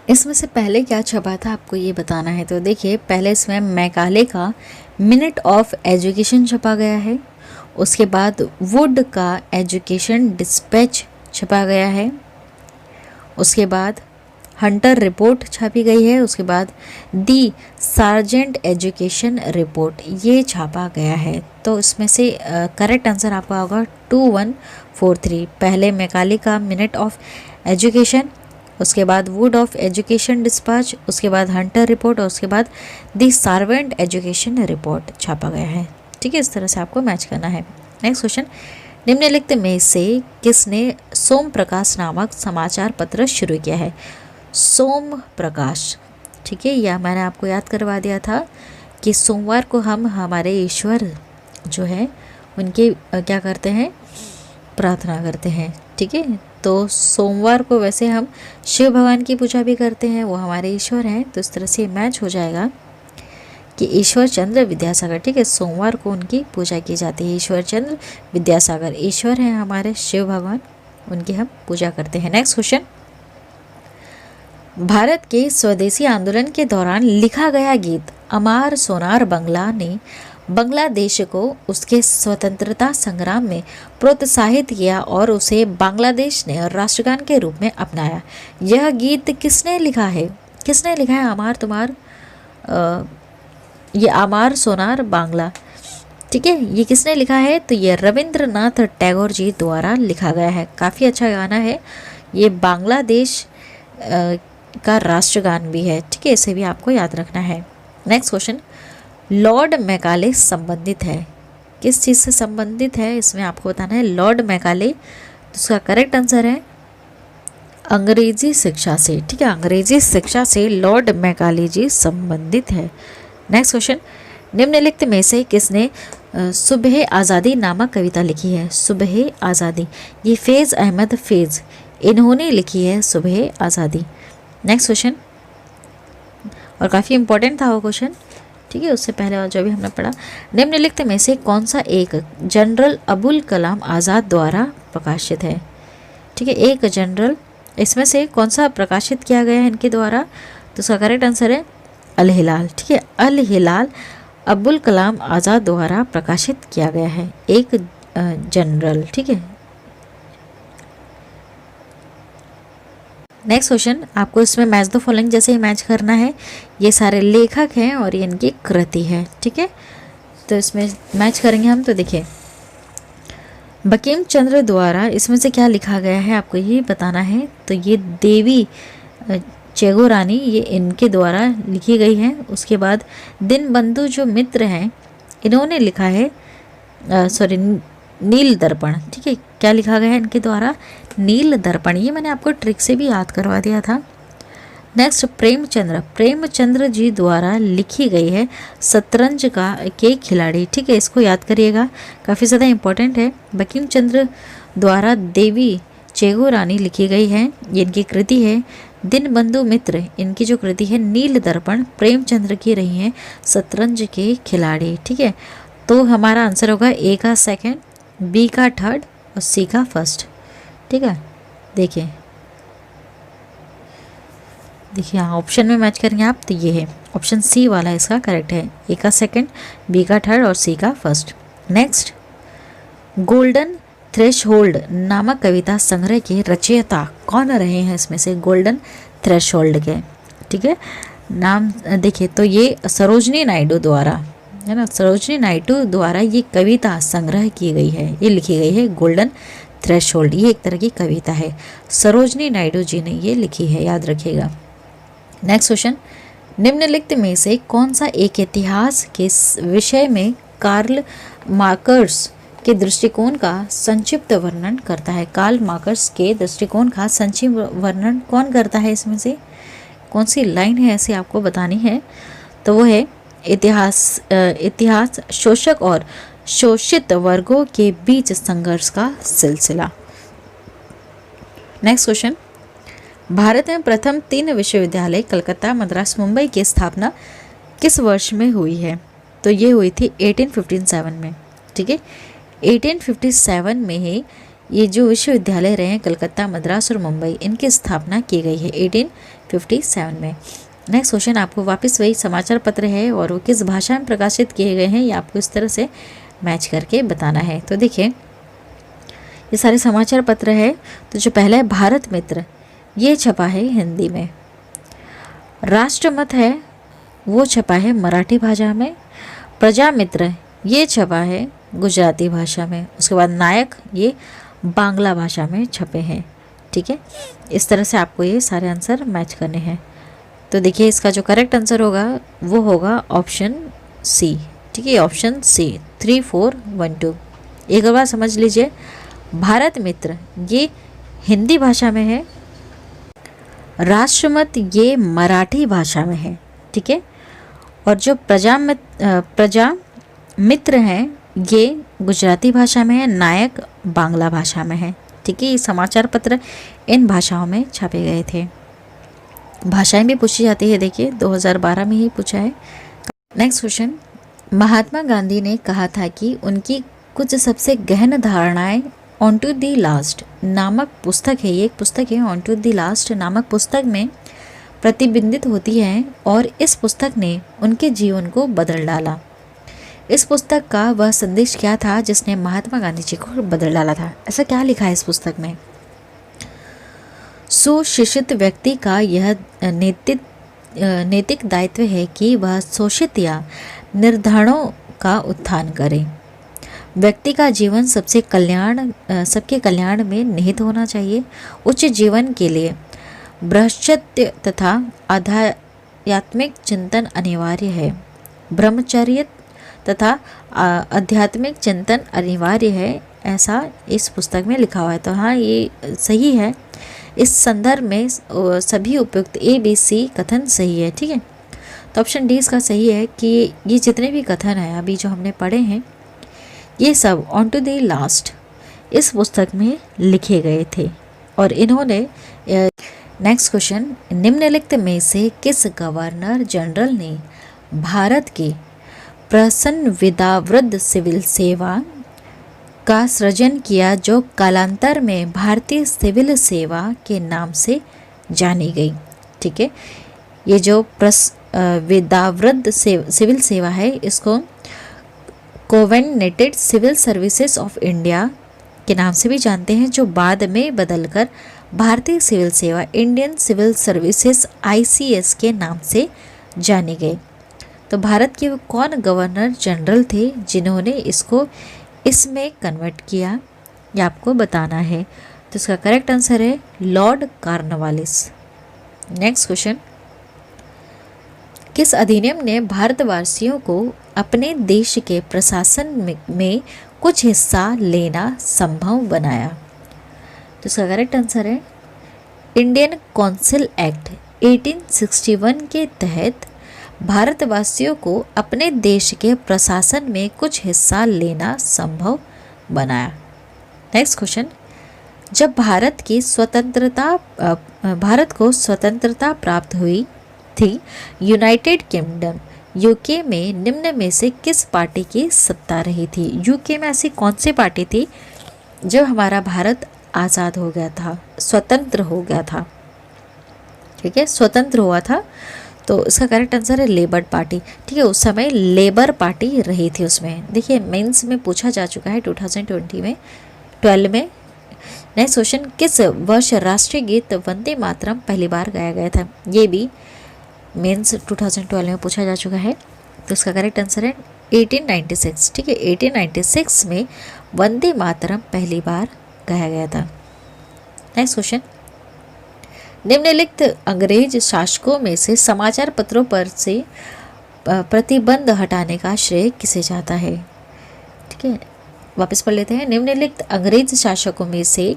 इसमें से पहले क्या छपा था आपको ये बताना है। तो देखिए, पहले इसमें मैकाले का मिनट ऑफ एजुकेशन छपा गया है। उसके बाद वुड का एजुकेशन डिस्पैच छपा गया है। उसके बाद हंटर रिपोर्ट छापी गई है। उसके बाद दी सार्जेंट एजुकेशन रिपोर्ट ये छापा गया है। तो इसमें से करेक्ट आंसर आपका होगा 2, 1, 4, 3। पहले मैकाले का मिनट ऑफ एजुकेशन, उसके बाद वुड ऑफ एजुकेशन डिस्पैच, उसके बाद हंटर रिपोर्ट और उसके बाद दी सार्वेंट एजुकेशन रिपोर्ट छापा गया है। ठीक है, इस तरह से आपको मैच करना है। नेक्स्ट क्वेश्चन, निम्नलिखित में से किसने सोम प्रकाश नामक समाचार पत्र शुरू किया है? सोम प्रकाश, ठीक है, यह मैंने आपको याद करवा दिया था कि सोमवार को हम हमारे ईश्वर जो है उनकी क्या करते हैं? प्रार्थना करते हैं। ठीक है, तो सोमवार को वैसे हम शिव भगवान की पूजा भी करते हैं, वो हमारे ईश्वर हैं। तो इस तरह से मैच हो जाएगा कि ईश्वर चंद्र विद्यासागर, ठीक है, सोमवार को उनकी पूजा की जाती है। ईश्वर चंद्र विद्यासागर ईश्वर हैं हमारे शिव भगवान, उनकी हम पूजा करते हैं। नेक्स्ट क्वेश्चन, भारत के स्वदेशी आंदोलन के दौरान लिखा गया गीत अमार सोनार बंगला ने बांग्लादेश को उसके स्वतंत्रता संग्राम में प्रोत्साहित किया और उसे बांग्लादेश ने राष्ट्रगान के रूप में अपनाया। यह गीत किसने लिखा है? किसने लिखा है अमार तुम्हार ये अमार सोनार बांग्ला? ठीक है, ये किसने लिखा है? तो ये रविंद्रनाथ टैगोर जी द्वारा लिखा गया है। काफ़ी अच्छा गाना है ये, बांग्लादेश का राष्ट्रगान भी है। ठीक है, इसे भी आपको याद रखना है। नेक्स्ट क्वेश्चन, लॉर्ड मैकाले संबंधित है, किस चीज़ से संबंधित है इसमें आपको बताना है। लॉर्ड मैकाले, तो उसका करेक्ट आंसर है अंग्रेजी शिक्षा से, ठीक है, अंग्रेजी शिक्षा से लॉर्ड मैकाले जी संबंधित है। नेक्स्ट क्वेश्चन, निम्नलिखित में से किसने सुबह आज़ादी नामक कविता लिखी है? सुबह आज़ादी, ये फैज़ अहमद फैज़, इन्होंने लिखी है सुबह आज़ादी। नेक्स्ट क्वेश्चन, और काफ़ी इंपॉर्टेंट था वो क्वेश्चन, ठीक है, उससे पहले और जो भी हमने पढ़ा, निम्नलिखित में से कौन सा एक जनरल अबुल कलाम आज़ाद द्वारा प्रकाशित है? ठीक है, एक जनरल, इसमें से कौन सा प्रकाशित किया गया है इनके द्वारा? तो उसका करेक्ट आंसर है अल हिलाल। ठीक है, अल हिलाल अबुल कलाम आज़ाद द्वारा प्रकाशित किया गया है, एक जनरल। ठीक है, नेक्स्ट क्वेश्चन, आपको इसमें मैच द फॉलोइंग जैसे ही मैच करना है। ये सारे लेखक हैं और ये इनकी कृति है। ठीक है, तो इसमें मैच करेंगे हम। तो देखिए, बंकिम चंद्र द्वारा इसमें से क्या लिखा गया है आपको ये बताना है। तो ये देवी चेगोरानी, ये इनके द्वारा लिखी गई है। उसके बाद दीनबंधु जो मित्र हैं, इन्होंने लिखा है नील दर्पण। ठीक है, क्या लिखा गया है इनके द्वारा? नील दर्पण। ये मैंने आपको ट्रिक से भी याद करवा दिया था। नेक्स्ट, प्रेमचंद्र जी द्वारा लिखी गई है शतरंज के खिलाड़ी। ठीक है, इसको याद करिएगा, काफ़ी ज़्यादा इंपॉर्टेंट है। बंकिम चंद्र द्वारा देवी चेगोरानी लिखी गई है, ये इनकी कृति है। दीनबंधु मित्र, इनकी जो कृति है नील दर्पण, प्रेमचंद्र की रही है शतरंज के खिलाड़ी। ठीक है, तो हमारा आंसर होगा ए का सेकंड, बी का थर्ड और सी का फर्स्ट। ठीक है, देखिए हाँ, ऑप्शन में मैच करेंगे आप, तो ये है ऑप्शन सी वाला इसका करेक्ट है। ए का सेकंड, बी का थर्ड और सी का फर्स्ट। नेक्स्ट, गोल्डन थ्रेशहोल्ड नामक कविता संग्रह के रचयिता कौन रहे हैं? इसमें से गोल्डन थ्रेशहोल्ड के, ठीक है, नाम देखिए, तो ये सरोजनी नायडू द्वारा है ना, सरोजनी नायडू द्वारा ये कविता संग्रह की गई है, ये लिखी गई है गोल्डन थ्रेशहोल्ड। ये एक तरह की कविता है, सरोजनी नायडू जी ने ये लिखी है, याद रखिएगा। नेक्स्ट क्वेश्चन, निम्नलिखित में से कौन सा एक इतिहास के विषय में कार्ल मार्कस के दृष्टिकोण का संक्षिप्त वर्णन करता है? कार्ल मार्कस के दृष्टिकोण का संक्षिप्त वर्णन कौन करता है? इसमें से कौन सी लाइन है ऐसे आपको बतानी है? तो वो है इतिहास शोषक और शोषित वर्गों के बीच संघर्ष का सिलसिला। नेक्स्ट क्वेश्चन, भारत में प्रथम 3 विश्वविद्यालय कलकत्ता, मद्रास, मुंबई की स्थापना किस वर्ष में हुई है? तो ये हुई थी 1857 में। ठीक है, 1857 में ही ये जो विश्वविद्यालय रहे हैं कलकत्ता, मद्रास और मुंबई, इनकी स्थापना की गई है 1857 में। नेक्स्ट क्वेश्चन, आपको वापस वही समाचार पत्र है और वो किस भाषा में प्रकाशित किए गए हैं, ये आपको इस तरह से मैच करके बताना है। तो देखिए, ये सारे समाचार पत्र है। तो जो पहला है भारत मित्र, ये छपा है हिंदी में। राष्ट्रमत है, वो छपा है मराठी भाषा में। प्रजामित्र, ये छपा है गुजराती भाषा में। उसके बाद नायक, ये बांग्ला भाषा में छपे हैं। ठीक है, इस तरह से आपको ये सारे आंसर मैच करने हैं। तो देखिए, इसका जो करेक्ट आंसर होगा वो होगा ऑप्शन सी। ठीक है, ऑप्शन सी 3, 4, 1, 2। एक बार समझ लीजिए, भारत मित्र ये हिंदी भाषा में है, राष्ट्रमत ये मराठी भाषा में है। ठीक है, और जो प्रजा मित्र हैं ये गुजराती भाषा में है, नायक बांग्ला भाषा में है। ठीक है, ये समाचार पत्र इन भाषाओं में छापे गए थे। भाषाएं भी पूछी जाती है, देखिए 2012 में ही पूछा है। नेक्स्ट क्वेश्चन, महात्मा गांधी ने कहा था कि उनकी कुछ सबसे गहन धारणाएं ऑन टू द लास्ट नामक पुस्तक है, ये एक पुस्तक है, ऑन टू द लास्ट नामक पुस्तक में प्रतिबिंबित होती है और इस पुस्तक ने उनके जीवन को बदल डाला। इस पुस्तक का वह संदेश क्या था जिसने महात्मा गांधी जी को बदल डाला था? ऐसा क्या लिखा है इस पुस्तक में? सुशिक्षित व्यक्ति का यह नैतिक दायित्व है कि वह शोषित या निर्धनों का उत्थान करे। व्यक्ति का जीवन सबके कल्याण में निहित होना चाहिए। उच्च जीवन के लिए ब्रह्मचर्य तथा आध्यात्मिक चिंतन अनिवार्य है। ब्रह्मचर्य तथा आध्यात्मिक चिंतन अनिवार्य है, ऐसा इस पुस्तक में लिखा हुआ है। तो हाँ, ये सही है इस संदर्भ में सभी उपयुक्त ए बी सी कथन सही है। ठीक है, तो ऑप्शन डी इसका सही है कि ये जितने भी कथन हैं अभी जो हमने पढ़े हैं ये सब ऑन टू द लास्ट इस पुस्तक में लिखे गए थे। और इन्होंने नेक्स्ट क्वेश्चन, निम्नलिखित में से किस गवर्नर जनरल ने भारत की प्रसन्न विदावृद्ध सिविल सेवा का सृजन किया जो कालांतर में भारतीय सिविल सेवा के नाम से जानी गई। ठीक है, ये जो विदावृद्ध सिविल सेवा है इसको कोवेनेटेड सिविल सर्विसेज ऑफ इंडिया के नाम से भी जानते हैं, जो बाद में बदलकर भारतीय सिविल सेवा इंडियन सिविल सर्विसेज ICS के नाम से जाने गए। तो भारत के वो कौन गवर्नर जनरल थे जिन्होंने इसको इसमें कन्वर्ट किया, ये आपको बताना है। तो इसका करेक्ट आंसर है लॉर्ड कॉर्नवालिस। नेक्स्ट क्वेश्चन, किस अधिनियम ने भारतवासियों को अपने देश के प्रशासन में कुछ हिस्सा लेना संभव बनाया? तो इसका करेक्ट आंसर है इंडियन काउंसिल एक्ट 1861 के तहत भारतवासियों को अपने देश के प्रशासन में कुछ हिस्सा लेना संभव बनाया। नेक्स्ट क्वेश्चन, जब भारत को स्वतंत्रता प्राप्त हुई थी, यूनाइटेड किंगडम यूके में निम्न में से किस पार्टी की सत्ता रही थी? यूके में ऐसी कौन सी पार्टी थी जब हमारा भारत आज़ाद हो गया था, स्वतंत्र हो गया था? ठीक है, स्वतंत्र हुआ था, तो इसका करेक्ट आंसर है लेबर पार्टी। ठीक है, उस समय लेबर पार्टी रही थी उसमें। देखिए मेंस में पूछा जा चुका है 2012 में। नेक्स्ट क्वेश्चन, किस वर्ष राष्ट्रीय गीत वंदे मातरम पहली बार गाया गया था? ये भी मेंस 2012 में पूछा जा चुका है, तो इसका करेक्ट आंसर है 1896। ठीक है, 1896 में वंदे मातरम पहली बार गाया गया था। नेक्स्ट क्वेश्चन, निम्नलिखित अंग्रेज शासकों में से समाचार पत्रों पर से प्रतिबंध हटाने का श्रेय किसे जाता है? ठीक है, वापस पढ़ लेते हैं। निम्नलिखित अंग्रेज शासकों में से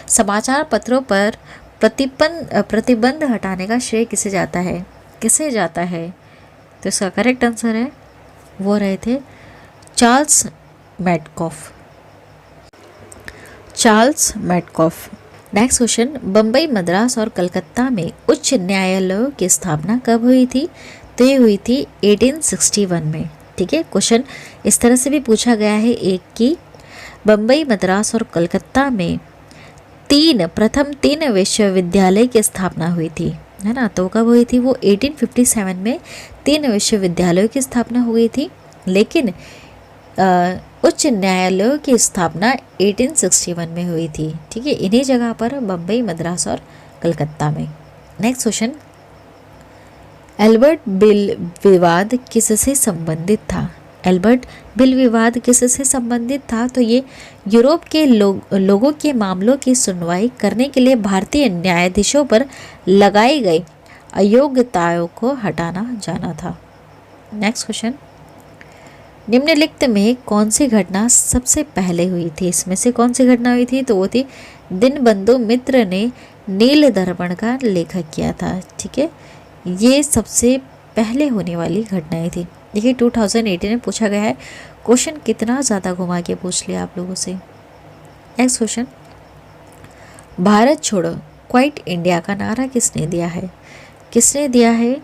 समाचार पत्रों पर प्रतिबंध हटाने का श्रेय किसे जाता है? किसे जाता है? तो इसका करेक्ट आंसर है वो रहे थे Charles Metcalfe. Next question, Bombay, Madras और कलकत्ता में उच्च न्यायालयों की स्थापना कब हुई थी? तो ये हुई थी 1861 में। ठीक है, क्वेश्चन इस तरह से भी पूछा गया है एक कि बम्बई, मद्रास और कलकत्ता में प्रथम तीन विश्वविद्यालय की स्थापना हुई थी, है ना? तो कब हुई थी? वो 1857 में 3 विश्वविद्यालयों की स्थापना हुई थी, लेकिन उच्च न्यायालयों की स्थापना 1861 में हुई थी। ठीक है, इन्हीं जगह पर बम्बई, मद्रास और कलकत्ता में। नेक्स्ट क्वेश्चन, एल्बर्ट बिल विवाद किससे संबंधित था? एल्बर्ट बिल विवाद किससे संबंधित था? तो ये यूरोप के लोगों के मामलों की सुनवाई करने के लिए भारतीय न्यायाधीशों पर लगाई गई अयोग्यताओं को हटाना जाना था। नेक्स्ट क्वेश्चन, निम्नलिखित में कौन सी घटना सबसे पहले हुई थी? इसमें से कौन सी घटना हुई थी? तो वो थी दीनबंधु मित्र ने नील दर्पण का लेखक किया था। ठीक है, ये सबसे पहले होने वाली घटनाएं थी। देखिए 2018 में पूछा गया है, क्वेश्चन कितना ज़्यादा घुमा के पूछ लिया आप लोगों से। नेक्स्ट क्वेश्चन, भारत छोड़ो क्वाइट इंडिया का नारा किसने दिया है? किसने दिया है?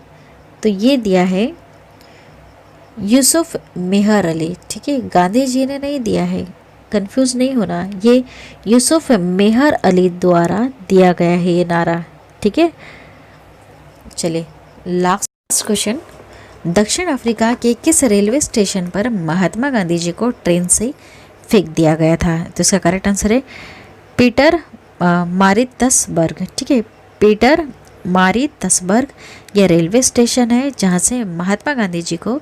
तो ये दिया है यूसुफ मेहर अली। ठीक है, गांधी जी ने नहीं दिया है, कंफ्यूज नहीं होना, ये यूसुफ मेहर अली द्वारा दिया गया है ये नारा। ठीक है, चलिए लास्ट क्वेश्चन, दक्षिण अफ्रीका के किस रेलवे स्टेशन पर महात्मा गांधी जी को ट्रेन से फेंक दिया गया था? तो इसका करेक्ट आंसर है पीटर मारित्सबर्ग। ठीक है, पीटर मारित्सबर्ग ये रेलवे स्टेशन है जहाँ से महात्मा गांधी जी को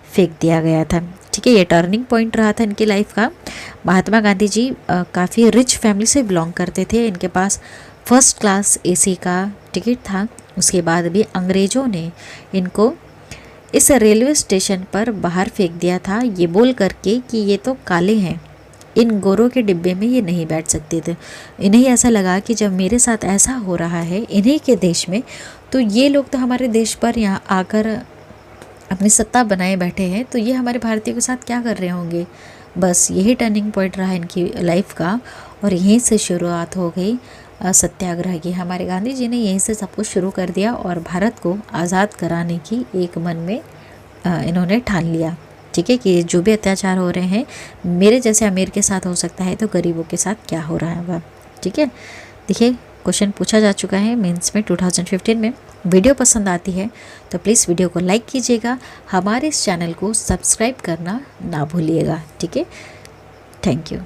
फेंक दिया गया था। ठीक है, ये टर्निंग पॉइंट रहा था इनकी लाइफ का। महात्मा गांधी जी काफ़ी रिच फैमिली से बिलोंग करते थे, इनके पास फर्स्ट क्लास AC का टिकट था। उसके बाद भी अंग्रेज़ों ने इनको इस रेलवे स्टेशन पर बाहर फेंक दिया था, ये बोल करके कि ये तो काले हैं, इन गोरों के डिब्बे में ये नहीं बैठ सकते थे। इन्हें ऐसा लगा कि जब मेरे साथ ऐसा हो रहा है इन्हीं के देश में, तो ये लोग तो हमारे देश पर यहाँ आकर अपनी सत्ता बनाए बैठे हैं, तो ये हमारे भारतीयों के साथ क्या कर रहे होंगे। बस यही टर्निंग पॉइंट रहा इनकी लाइफ का, और यहीं से शुरुआत हो गई सत्याग्रह की। हमारे गांधी जी ने यहीं से सब कुछ शुरू कर दिया और भारत को आज़ाद कराने की एक मन में इन्होंने ठान लिया। ठीक है, कि जो भी अत्याचार हो रहे हैं मेरे जैसे अमीर के साथ हो सकता है, तो गरीबों के साथ क्या हो रहा है वह। ठीक है, देखिए क्वेश्चन पूछा जा चुका है मेंस में 2015 में। वीडियो पसंद आती है तो प्लीज़ वीडियो को लाइक कीजिएगा, हमारे इस चैनल को सब्सक्राइब करना ना भूलिएगा। ठीक है, थैंक यू।